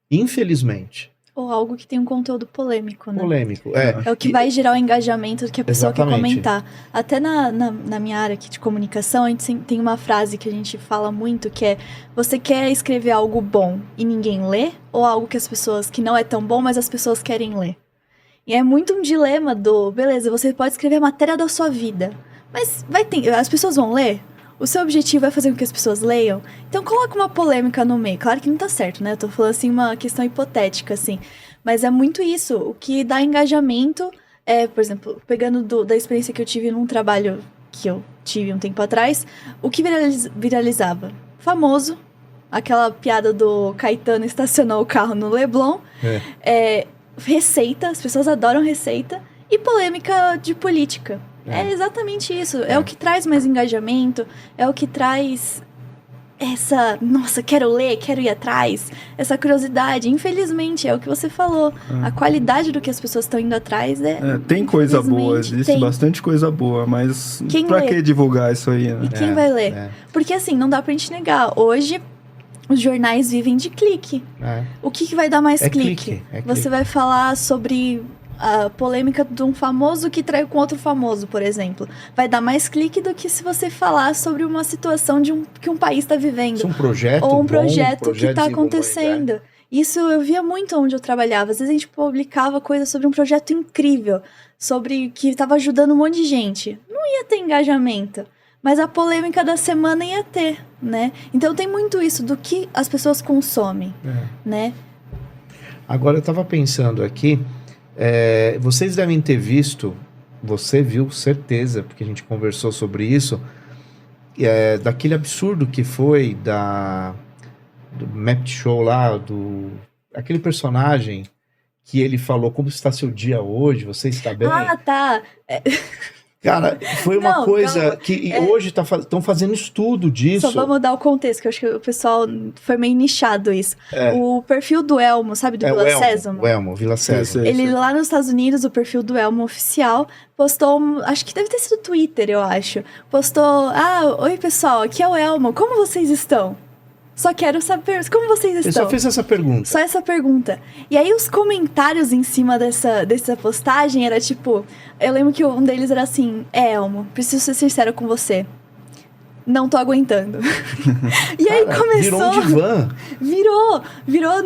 Infelizmente. Ou algo que tem um conteúdo polêmico, né? Polêmico. É o que vai gerar o engajamento que a pessoa quer Exatamente. comentar. Até na minha área aqui de comunicação, a gente tem uma frase que a gente fala muito, que é: você quer escrever algo bom e ninguém lê? Ou algo que não é tão bom, mas as pessoas querem ler? E é muito um dilema beleza, você pode escrever a matéria da sua vida, mas as pessoas vão ler? O seu objetivo é fazer com que as pessoas leiam? Então coloca uma polêmica no meio. Claro que não tá certo, né? Eu tô falando assim, uma questão hipotética, assim. Mas é muito isso. O que dá engajamento por exemplo, pegando da experiência que eu tive num trabalho que eu tive um tempo atrás, o que viralizava? Famoso. Aquela piada do Caetano estacionou o carro no Leblon. Receita, as pessoas adoram receita. E polêmica de política. É exatamente isso. É o que traz mais engajamento, é o que traz essa, nossa, quero ler, quero ir atrás, essa curiosidade. Infelizmente, é o que você falou. A qualidade do que as pessoas estão indo atrás tem coisa boa, infelizmente, existe bastante coisa boa, mas pra que divulgar isso aí, né? E quem vai ler? Porque assim, não dá pra gente negar. Hoje, os jornais vivem de clique. O que vai dar mais clique? Você vai falar sobre a polêmica de um famoso que traiu com outro famoso, por exemplo. Vai dar mais clique do que se você falar sobre uma situação que um país está vivendo. Isso é um projeto ou um bom, projeto que está de acontecendo. Isso eu via muito onde eu trabalhava. Às vezes a gente publicava coisa sobre um projeto incrível, sobre que estava ajudando um monte de gente. Não ia ter engajamento, mas a polêmica da semana ia ter, né? Então tem muito isso do que as pessoas consomem, né? Agora eu estava pensando aqui, vocês devem ter visto, você viu, certeza, porque a gente conversou sobre isso, daquele absurdo que foi do Map Show lá, aquele personagem que ele falou: como está seu dia hoje, você está bem? Ah, tá. Cara, foi uma coisa que hoje estão fazendo estudo disso. Só vamos dar o contexto, que eu acho que o pessoal foi meio nichado isso. O perfil do Elmo, sabe, do Vila Sésamo? O Elmo, Vila Sésamo. Ele lá nos Estados Unidos, o perfil do Elmo oficial, postou, acho que deve ter sido Twitter, eu acho. Postou: oi pessoal, aqui é o Elmo, como vocês estão? Só quero saber como vocês estão. Ele só fez essa pergunta. Só essa pergunta. E aí os comentários em cima dessa postagem era tipo... Eu lembro que um deles era assim: Elmo, preciso ser sincero com você. Não tô aguentando. E aí começou... Virou um divã. Virou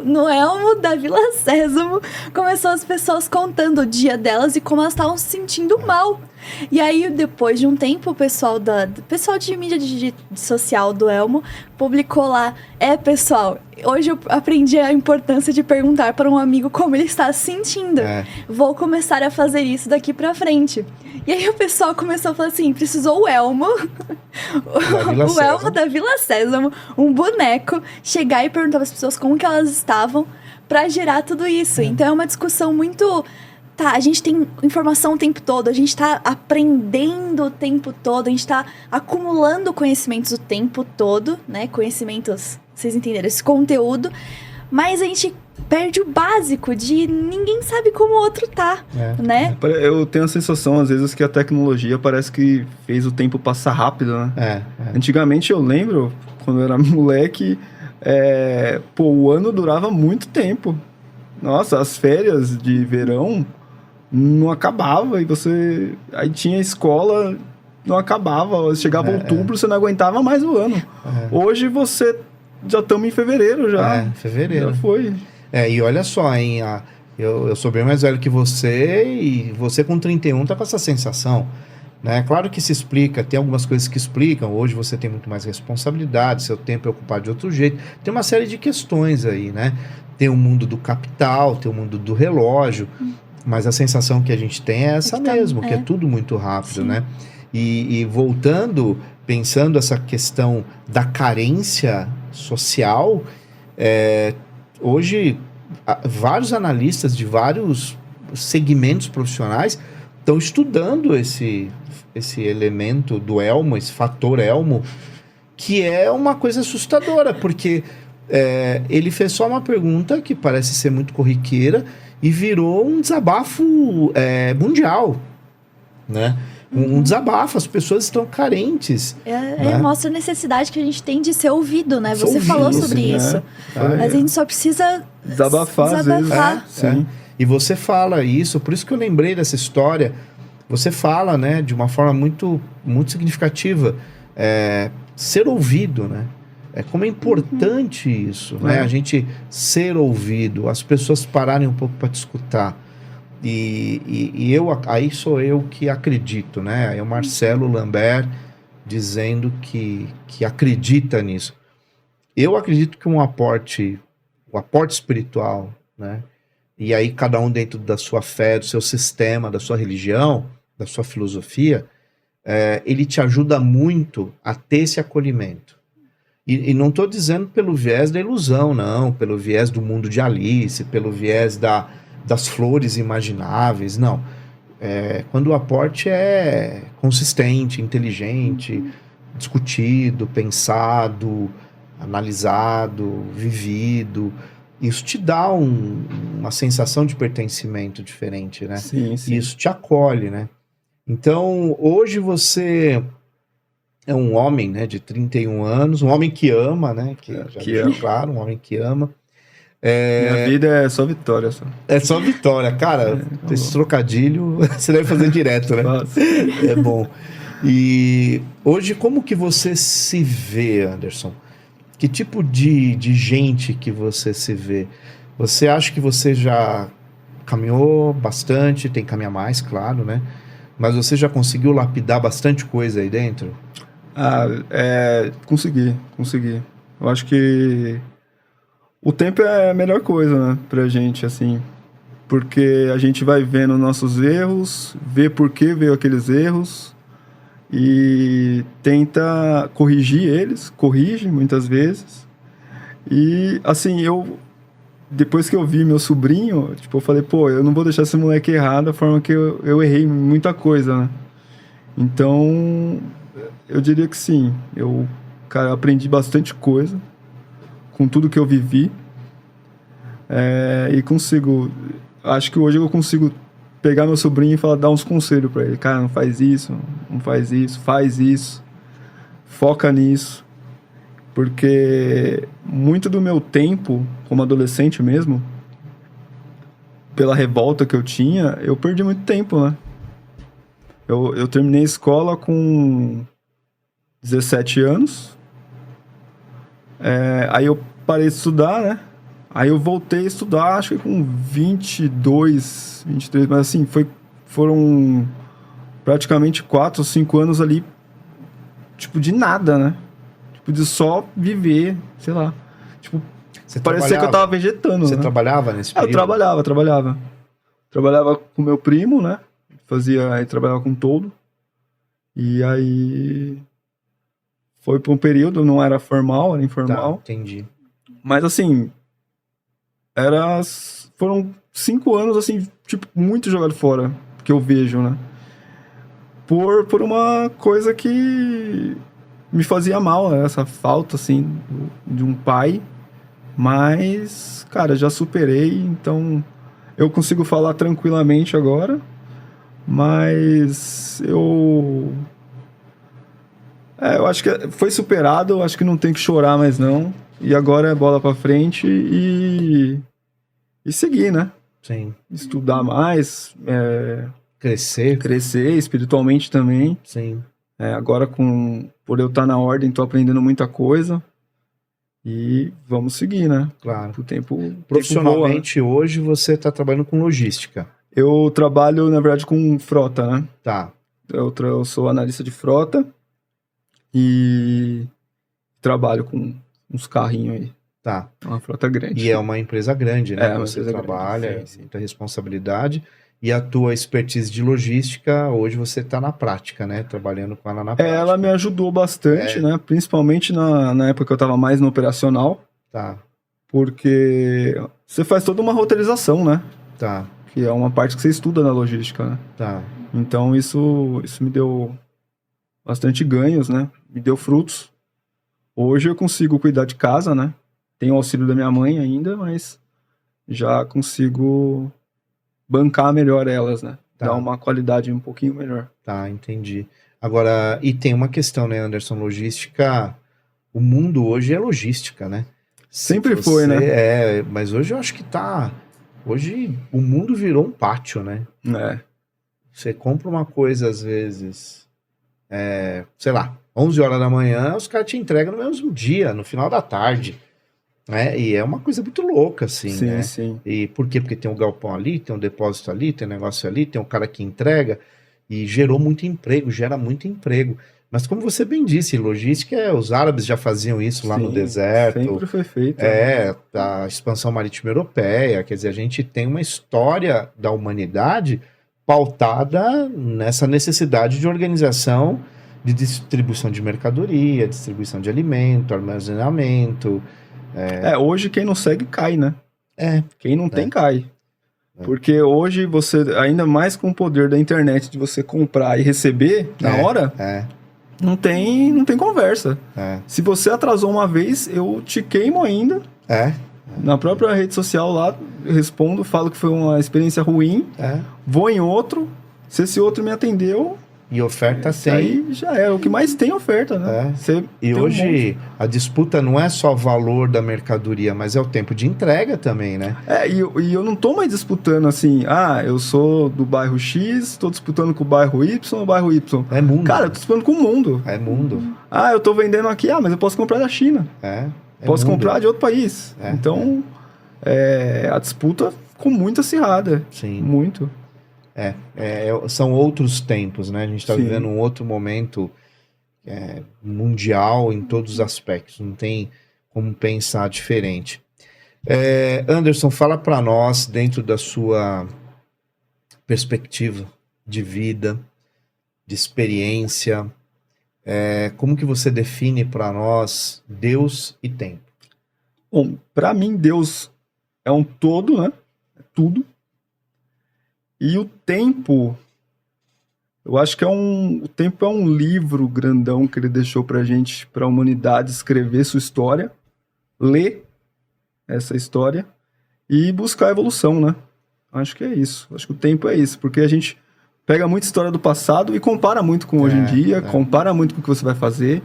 no Elmo da Vila Sésamo. Começou as pessoas contando o dia delas e como elas estavam se sentindo mal. E aí, depois de um tempo, o pessoal de mídia social do Elmo publicou lá: pessoal, hoje eu aprendi a importância de perguntar para um amigo como ele está se sentindo. Vou começar a fazer isso daqui pra frente. E aí o pessoal começou a falar assim: precisou o Elmo, o Elmo da Vila Sésamo, um boneco, chegar e perguntar para as pessoas como que elas estavam pra gerar tudo isso. Então é uma discussão muito... A gente tem informação o tempo todo, a gente tá aprendendo o tempo todo, a gente tá acumulando conhecimentos o tempo todo, né? Conhecimentos, vocês entenderam, esse conteúdo, mas a gente perde o básico de ninguém sabe como o outro tá, né? Eu tenho a sensação, às vezes, que a tecnologia parece que fez o tempo passar rápido, né? Antigamente, eu lembro, quando eu era moleque, o ano durava muito tempo. Nossa, as férias de verão não acabava, e aí tinha escola, não acabava, chegava outubro, você não aguentava mais o ano. Hoje você já estamos em fevereiro já. Fevereiro. Já foi. E olha só, hein, eu sou bem mais velho que você e você com 31 tá com essa sensação, né? Claro que se explica, tem algumas coisas que explicam, hoje você tem muito mais responsabilidade, seu tempo é ocupado de outro jeito, tem uma série de questões aí, né? Tem o mundo do capital, tem o mundo do relógio, mas a sensação que a gente tem é essa mesmo, que é tudo muito rápido, né? E voltando, pensando essa questão da carência social, hoje vários analistas de vários segmentos profissionais estão estudando esse elemento do elmo, esse fator elmo, que é uma coisa assustadora, porque ele fez só uma pergunta que parece ser muito corriqueira e virou um desabafo mundial, né? Um desabafo, as pessoas estão carentes. Né? Mostra a necessidade que a gente tem de ser ouvido, né? Você falou sobre isso. Mas a gente só precisa desabafar. Às vezes. E você fala isso, por isso que eu lembrei dessa história. Você fala, né, de uma forma muito, muito significativa, ser ouvido, né? Como é importante isso, né? A gente ser ouvido, as pessoas pararem um pouco para te escutar. E aí sou eu que acredito, né? É o Marcelo Lambert dizendo que acredita nisso. Eu acredito que o aporte espiritual, né? E aí cada um dentro da sua fé, do seu sistema, da sua religião, da sua filosofia, ele te ajuda muito a ter esse acolhimento. E não estou dizendo pelo viés da ilusão, não, pelo viés do mundo de Alice, pelo viés das flores imagináveis, não. Quando o aporte é consistente, inteligente, discutido, pensado, analisado, vivido, isso te dá uma sensação de pertencimento diferente, né? Sim. Isso te acolhe, né? Então, hoje você é um homem, né, de 31 anos, um homem que ama, né? Claro, um homem que ama. Minha vida é só vitória. É só vitória, cara. Esse trocadilho você deve fazer direto, né? É bom. E hoje, como que você se vê, Anderson? Que tipo de gente que você se vê? Você acha que você já caminhou bastante, tem que caminhar mais, claro, né? Mas você já conseguiu lapidar bastante coisa aí dentro? Consegui. Eu acho que o tempo é a melhor coisa, né, pra gente, assim, porque a gente vai vendo nossos erros, vê por que veio aqueles erros e tenta corrigir eles, corrige muitas vezes. E, assim, depois que eu vi meu sobrinho, tipo, eu falei, pô, eu não vou deixar esse moleque errar da forma que eu errei muita coisa, né? Então, eu diria que sim, eu aprendi bastante coisa com tudo que eu vivi, e acho que hoje eu consigo pegar meu sobrinho e dar uns conselhos para ele. Cara, não faz isso, faz isso, foca nisso, porque muito do meu tempo, como adolescente mesmo, pela revolta que eu tinha, eu perdi muito tempo, né? Eu terminei a escola com 17 anos, aí eu parei de estudar, né? Aí eu voltei a estudar, acho que com 22, 23, mas assim, foram praticamente 4 ou 5 anos ali, tipo, de nada, né? Tipo, de só viver, sei lá. Tipo, parecia que eu tava vegetando, Você né? trabalhava nesse período? Eu trabalhava. Trabalhava com meu primo, né? Trabalhava com todo. E aí foi por um período, não era formal, era informal. Tá, entendi. Mas assim, foram 5 anos, assim, tipo, muito jogado fora, que eu vejo, né? Por uma coisa que me fazia mal, né? Essa falta, assim, de um pai. Mas, cara, já superei, então eu consigo falar tranquilamente agora. Mas eu acho que foi superado, eu acho que não tem que chorar mais não. E agora é bola pra frente e seguir, né? Sim. Estudar mais, crescer espiritualmente também. Sim. Agora por eu estar na ordem, tô aprendendo muita coisa. E vamos seguir, né? Claro. O tempo Profissionalmente, voa, né? hoje você está trabalhando com logística. Eu trabalho, na verdade, com frota, né? Tá. Eu sou analista de frota e trabalho com uns carrinhos aí. Tá. Uma frota grande. E é uma empresa grande, né? É, Que uma você empresa trabalha, grande, sim. muita responsabilidade. E a tua expertise de logística, hoje você está na prática, né? Trabalhando com ela na prática. Ela me ajudou bastante, né? Principalmente na época que eu estava mais no operacional. Tá, Porque você faz toda uma roteirização, né? tá, Que é uma parte que você estuda na logística, né? tá. Então isso me deu bastante ganhos, né? Me deu frutos. Hoje eu consigo cuidar de casa, né? Tenho o auxílio da minha mãe ainda, mas já consigo bancar melhor elas, né? Tá. Dar uma qualidade um pouquinho melhor. Tá, entendi. Agora, e tem uma questão, né, Anderson? Logística, o mundo hoje é logística, né? Sempre foi, né? É, mas hoje eu acho que tá... Hoje o mundo virou um pátio, né? É. Você compra uma coisa, às vezes, sei lá, 11 horas da manhã, os caras te entregam no mesmo dia, no final da tarde. Né? E é uma coisa muito louca, assim, Sim, né? sim. E por quê? Porque tem um galpão ali, tem um depósito ali, tem um negócio ali, tem um cara que entrega, e gerou muito emprego, gera muito emprego. Mas como você bem disse, logística, os árabes já faziam isso lá no Sim, deserto. sempre foi feito. A expansão marítima europeia, quer dizer, a gente tem uma história da humanidade pautada nessa necessidade de organização de distribuição de mercadoria, distribuição de alimento, armazenamento. Hoje quem não segue cai, né? Quem não tem, É. cai. Porque hoje você, ainda mais com o poder da internet de você comprar e receber na hora, não tem conversa. Se você atrasou uma vez, eu te queimo ainda. Na própria rede social lá, eu respondo, falo que foi uma experiência ruim, vou em outro, se esse outro me atendeu... E oferta tem. Aí já é, o que mais tem oferta, né? E hoje a disputa não é só o valor da mercadoria, mas é o tempo de entrega também, né? E eu não tô mais disputando assim, eu sou do bairro X, tô disputando com o bairro Y ou o bairro Y. É mundo. Cara, eu tô disputando com o mundo. É mundo. Eu tô vendendo aqui, mas eu posso comprar da China. Posso mundo. comprar de outro país. Então, a disputa ficou muito acirrada. Sim. Muito. São outros tempos, né? A gente está vivendo um outro momento mundial em todos os aspectos. Não tem como pensar diferente. Anderson, fala para nós, dentro da sua perspectiva de vida, de experiência, como que você define para nós Deus e tempo? Bom, para mim Deus é um todo, né? É tudo. E o tempo, eu acho que o tempo é um livro grandão que ele deixou pra gente, pra humanidade escrever sua história, ler essa história e buscar a evolução, né? Acho que é isso. Acho que o tempo é isso, porque a gente pega muita história do passado e compara muito com hoje em dia, compara muito com o que você vai fazer.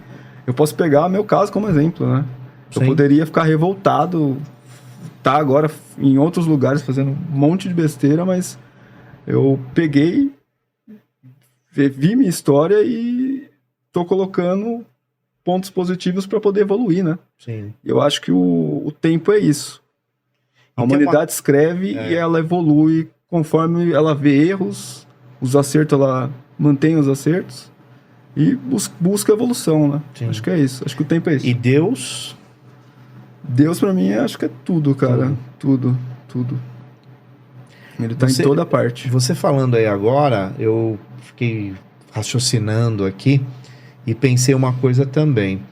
Eu posso pegar meu caso como exemplo, né? Sim. Eu poderia ficar revoltado, tá agora em outros lugares fazendo um monte de besteira, mas eu peguei, vi minha história e tô colocando pontos positivos para poder evoluir, né? Sim. Eu acho que o tempo é isso. A humanidade escreve e ela evolui conforme ela vê erros, os acertos, ela mantém os acertos e busca evolução, né? Sim. Acho que é isso. Acho que o tempo é isso. E Deus? Deus para mim acho que é tudo, cara. Tudo. Ele tá em toda parte. Você falando aí agora, eu fiquei raciocinando aqui e pensei uma coisa também.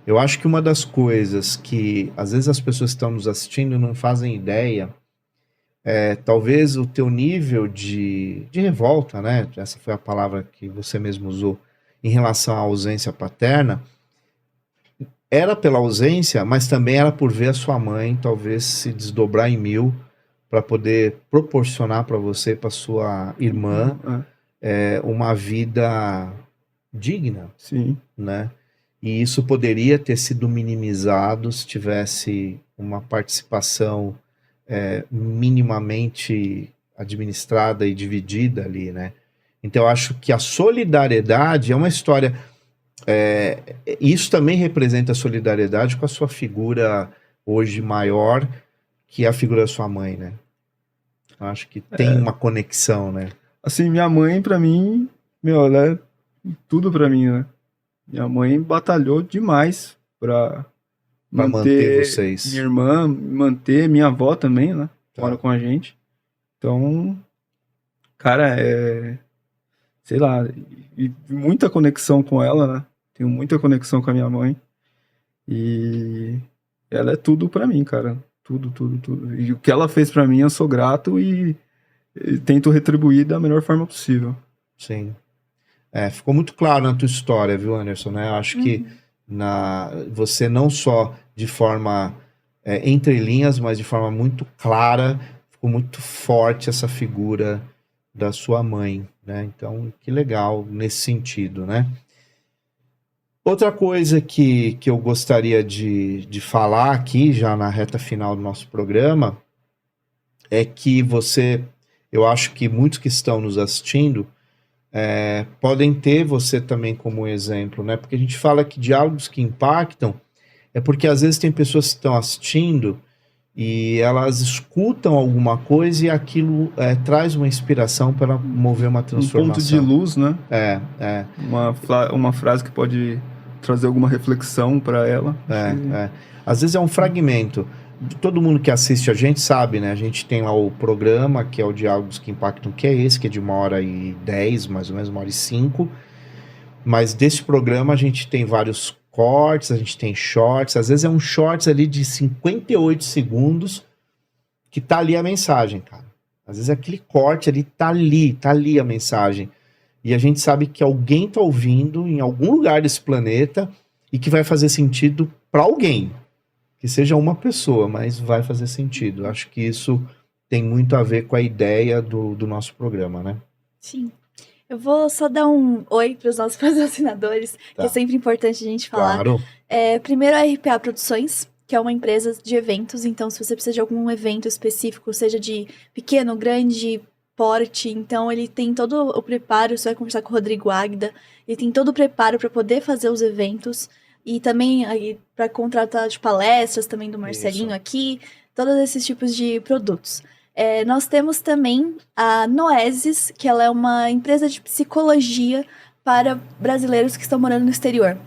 Eu acho que uma das coisas que às vezes as pessoas que estão nos assistindo não fazem ideia talvez o teu nível de revolta, né? Essa foi a palavra que você mesmo usou em relação à ausência paterna. Era pela ausência, mas também era por ver a sua mãe talvez se desdobrar em mil para poder proporcionar para você e para sua irmã uma vida digna. Sim. Né? E isso poderia ter sido minimizado se tivesse uma participação minimamente administrada e dividida ali, né? Então eu acho que a solidariedade é uma história... Isso também representa a solidariedade com a sua figura hoje maior, que é a figura da sua mãe, né? Eu acho que tem uma conexão, né? Assim, minha mãe, pra mim, ela é tudo pra mim, né? Minha mãe batalhou demais pra manter vocês. Minha irmã, manter minha avó também, né? Tá. Mora com a gente. Então, cara, sei lá, e muita conexão com ela, né? Tenho muita conexão com a minha mãe. E ela é tudo pra mim, cara. Tudo, tudo, tudo. E o que ela fez pra mim, eu sou grato e tento retribuir da melhor forma possível. Sim. Ficou muito claro na tua história, viu, Anderson, né? Eu acho que você não só de forma entre linhas, mas de forma muito clara, ficou muito forte essa figura da sua mãe, né? Então, que legal nesse sentido, né? Outra coisa que eu gostaria de falar aqui, já na reta final do nosso programa, é que eu acho que muitos que estão nos assistindo podem ter você também como exemplo, né? Porque a gente fala que diálogos que impactam é porque às vezes tem pessoas que estão assistindo e elas escutam alguma coisa e aquilo traz uma inspiração para mover uma transformação. Um ponto de luz, né? É. Uma frase que pode trazer alguma reflexão para ela. Às vezes é um fragmento. Todo mundo que assiste a gente sabe, né? A gente tem lá o programa, que é o Diálogos que Impactam, que é esse, que é de 1h10, mais ou menos, 1h05. Mas desse programa a gente tem vários cortes, a gente tem shorts. Às vezes é um shorts ali de 58 segundos que tá ali a mensagem, cara. Às vezes aquele corte ali tá ali a mensagem. E a gente sabe que alguém tá ouvindo em algum lugar desse planeta e que vai fazer sentido para alguém. Que seja uma pessoa, mas vai fazer sentido. Acho que isso tem muito a ver com a ideia do nosso programa, né? Sim. Eu vou só dar um oi para os nossos patrocinadores, que é sempre importante a gente falar. Claro. Primeiro, a RPA Produções, que é uma empresa de eventos. Então, se você precisa de algum evento específico, seja de pequeno, grande porte, então ele tem todo o preparo. Você vai conversar com o Rodrigo Águida, ele tem todo o preparo para poder fazer os eventos. E também para contratar de palestras também do Marcelinho aqui, todos esses tipos de produtos. Nós temos também a Noesis, que ela é uma empresa de psicologia para brasileiros que estão morando no exterior.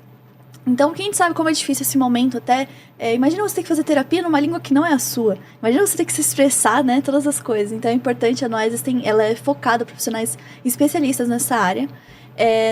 Então, quem sabe como é difícil esse momento até... imagina você ter que fazer terapia numa língua que não é a sua. Imagina você ter que se expressar, né? Todas as coisas. Então, é importante, a Noesis ela é focada em profissionais especialistas nessa área.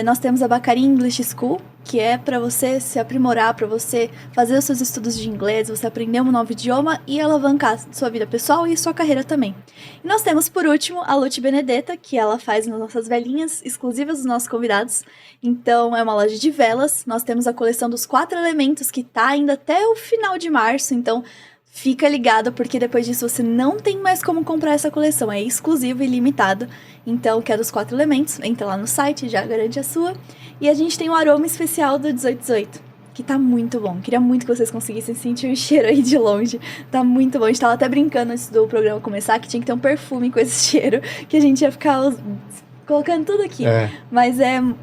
Nós temos a Bacari English School, que é para você se aprimorar, para você fazer os seus estudos de inglês, você aprender um novo idioma e alavancar sua vida pessoal e sua carreira também. E nós temos, por último, a Lute Benedetta, que ela faz nas nossas velinhas exclusivas dos nossos convidados. Então, é uma loja de velas. Nós temos a coleção dos 4 elementos, que tá ainda até o final de março. Então, fica ligado, porque depois disso você não tem mais como comprar essa coleção. É exclusiva e limitada. Então, que é dos 4 elementos. Entra lá no site, já garante a sua. E a gente tem o aroma especial do 1818, que tá muito bom. Queria muito que vocês conseguissem sentir o cheiro aí de longe. Tá muito bom. A gente tava até brincando antes do programa começar, que tinha que ter um perfume com esse cheiro, que a gente ia ficar colocando tudo aqui. Mas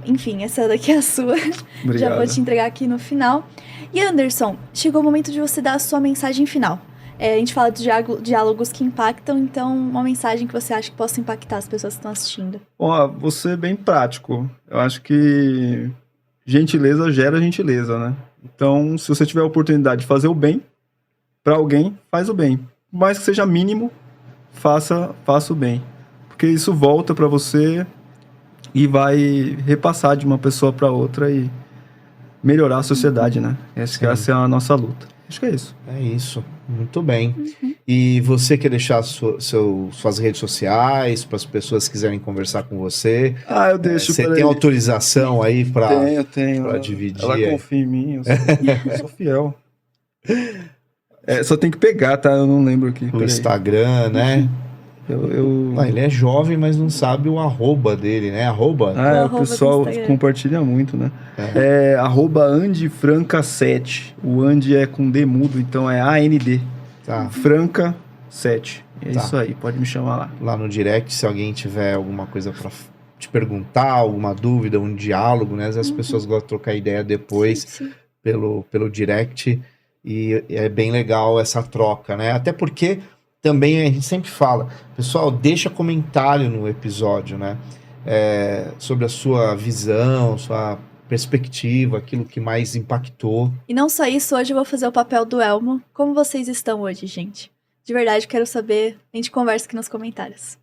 enfim, essa daqui é a sua. Obrigado. Já vou te entregar aqui no final. E Anderson, chegou o momento de você dar a sua mensagem final. A gente fala de diálogos que impactam, então uma mensagem que você acha que possa impactar as pessoas que estão assistindo. Vou ser bem prático. Eu acho que gentileza gera gentileza, né? Então, se você tiver a oportunidade de fazer o bem para alguém, faz o bem. Por mais que seja mínimo, faça o bem. Porque isso volta para você e vai repassar de uma pessoa para outra e melhorar a sociedade, né? Essa é a nossa luta. Acho que é isso. É isso. Muito bem. E você quer deixar suas redes sociais para as pessoas que quiserem conversar com você? Eu deixo. Você tem autorização aí para tenho. Para dividir? Ela confia em mim, eu sou fiel. Só tem que pegar, tá? Eu não lembro aqui. O Instagram, né? Ele é jovem, mas não sabe o arroba dele, né? O pessoal compartilha muito, né? @andifranca7. O Andy é com D mudo, então é AND. Tá. Franca7. Isso aí, pode me chamar lá. Lá no direct, se alguém tiver alguma coisa para te perguntar, alguma dúvida, um diálogo, né? Às vezes as pessoas gostam de trocar ideia depois Sim. pelo direct, e é bem legal essa troca, né? Até porque também a gente sempre fala, pessoal, deixa comentário no episódio, né? Sobre a sua visão, sua perspectiva, aquilo que mais impactou. E não só isso, hoje eu vou fazer o papel do Elmo. Como vocês estão hoje, gente? De verdade, quero saber. A gente conversa aqui nos comentários.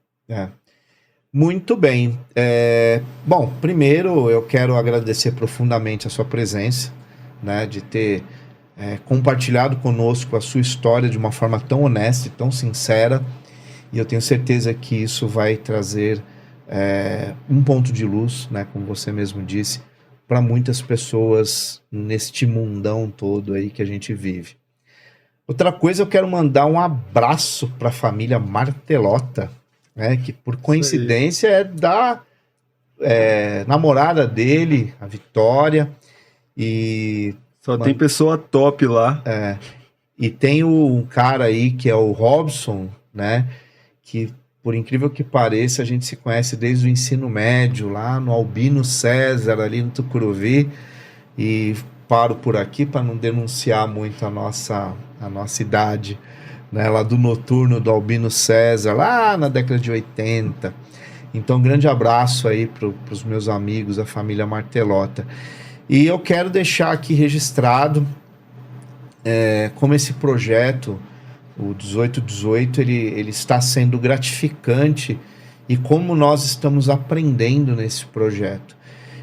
Muito bem. Bom, primeiro eu quero agradecer profundamente a sua presença, né, de ter compartilhado conosco a sua história de uma forma tão honesta e tão sincera, e eu tenho certeza que isso vai trazer um ponto de luz, né, como você mesmo disse, para muitas pessoas neste mundão todo aí que a gente vive. Outra coisa, eu quero mandar um abraço para a família Martelota, né, que por coincidência é da namorada dele, a Vitória, e Só tem pessoa top lá. e tem um cara aí que é o Robson, né, que por incrível que pareça a gente se conhece desde o ensino médio, lá no Albino César, ali no Tucuruvi, e paro por aqui para não denunciar muito a nossa idade, né, lá do noturno do Albino César, lá na década de 80. Então, um grande abraço aí para os meus amigos, a família Martelota. E eu quero deixar aqui registrado como esse projeto, o 1818, ele está sendo gratificante, e como nós estamos aprendendo nesse projeto.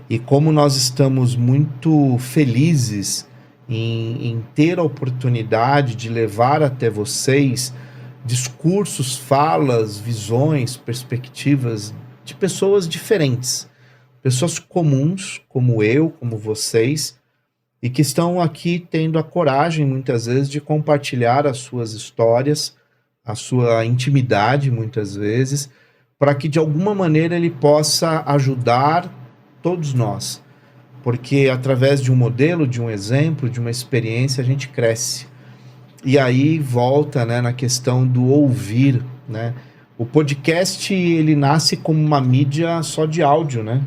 E como nós estamos muito felizes em ter a oportunidade de levar até vocês discursos, falas, visões, perspectivas de pessoas diferentes. Pessoas comuns, como eu, como vocês, e que estão aqui tendo a coragem, muitas vezes, de compartilhar as suas histórias, a sua intimidade, muitas vezes, para que, de alguma maneira, ele possa ajudar todos nós. Porque através de um modelo, de um exemplo, de uma experiência, a gente cresce. E aí volta, né, na questão do ouvir, né? O podcast, ele nasce como uma mídia só de áudio, né?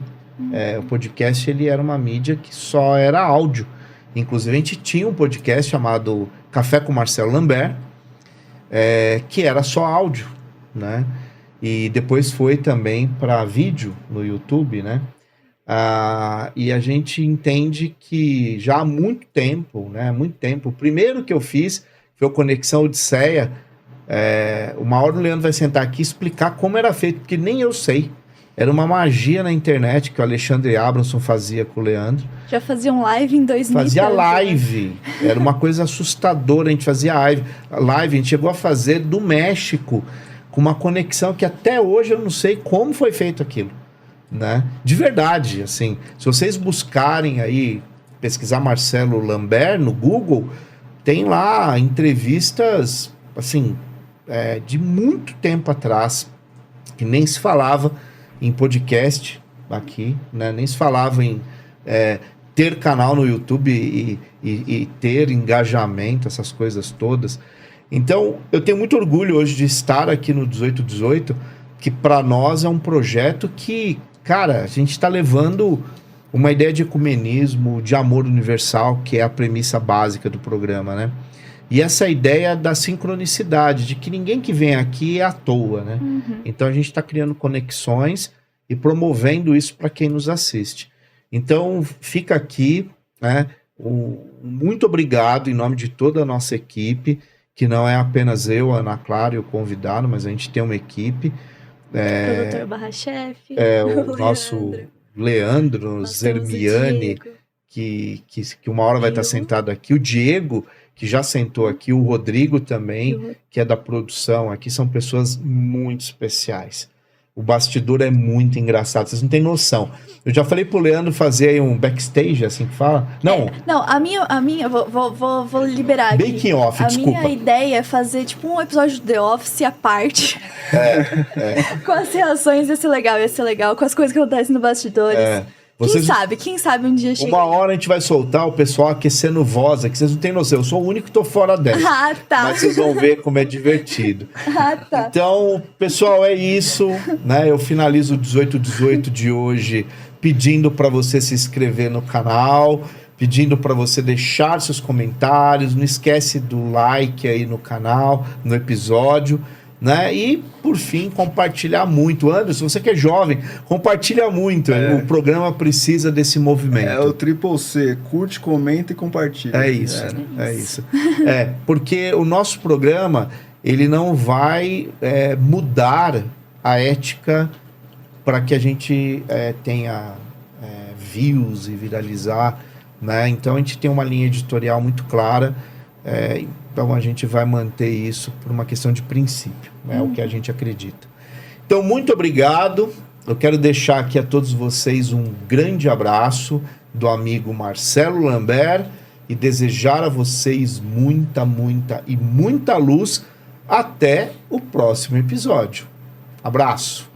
O podcast, ele era uma mídia que só era áudio. Inclusive, a gente tinha um podcast chamado Café com Marcelo Lambert, que era só áudio, né? E depois foi também para vídeo no YouTube, né? E a gente entende que já há muito tempo, né? Muito tempo. O primeiro que eu fiz foi o Conexão Odisseia. Uma hora o Leandro vai sentar aqui e explicar como era feito, porque nem eu sei. Era uma magia na internet que o Alexandre Abramson fazia com o Leandro. Já fazia um live em 2000. Fazia live. Era uma coisa assustadora. A gente fazia live. A gente chegou a fazer do México, com uma conexão que até hoje eu não sei como foi feito aquilo, né? De verdade, assim. Se vocês buscarem aí, pesquisar Marcelo Lambert no Google, tem lá entrevistas, assim, de muito tempo atrás, que nem se falava em podcast aqui, né? Nem se falava em ter canal no YouTube e ter engajamento, essas coisas todas. Então, eu tenho muito orgulho hoje de estar aqui no 1818, que para nós é um projeto que, cara, a gente está levando uma ideia de ecumenismo, de amor universal, que é a premissa básica do programa, né? E essa ideia da sincronicidade, de que ninguém que vem aqui é à toa, né? Então a gente está criando conexões e promovendo isso para quem nos assiste. Então fica aqui, né, muito obrigado em nome de toda a nossa equipe, que não é apenas eu, a Ana Clara e o convidado, mas a gente tem uma equipe. Produtor barra-chefe. O nosso Leandro Zermiani, que uma hora vai estar sentado aqui, o Diego, que já sentou aqui, o Rodrigo também, que é da produção aqui, são pessoas muito especiais. O bastidor é muito engraçado, vocês não têm noção. Eu já falei pro Leandro fazer aí um backstage, assim que fala. Não, não, a minha vou liberar aqui. Making off, desculpa. A minha ideia é fazer tipo um episódio do The Office à parte. Com as reações, ia ser legal, com as coisas que acontecem no bastidores. Quem sabe um dia chega. Uma hora a gente vai soltar o pessoal aquecendo voz aqui. Vocês não têm noção, eu sou o único que tô fora dessa. Ah, tá. Mas vocês vão ver como é divertido. Ah, tá. Então, pessoal, é isso, né? Eu finalizo o 1818 de hoje pedindo para você se inscrever no canal, pedindo para você deixar seus comentários, não esquece do like aí no canal, no episódio, né? E, por fim, compartilhar muito. Anderson, você que é jovem, compartilha muito. O programa precisa desse movimento. É o Triple C, curte, comenta e compartilha. É isso, é isso. Porque o nosso programa, ele não vai mudar a ética para que a gente tenha views e viralizar, né? Então a gente tem uma linha editorial muito clara, então a gente vai manter isso por uma questão de princípio, é o que a gente acredita. Então, muito obrigado. Eu quero deixar aqui a todos vocês um grande abraço do amigo Marcelo Lambert e desejar a vocês muita, muita e muita luz até o próximo episódio. Abraço!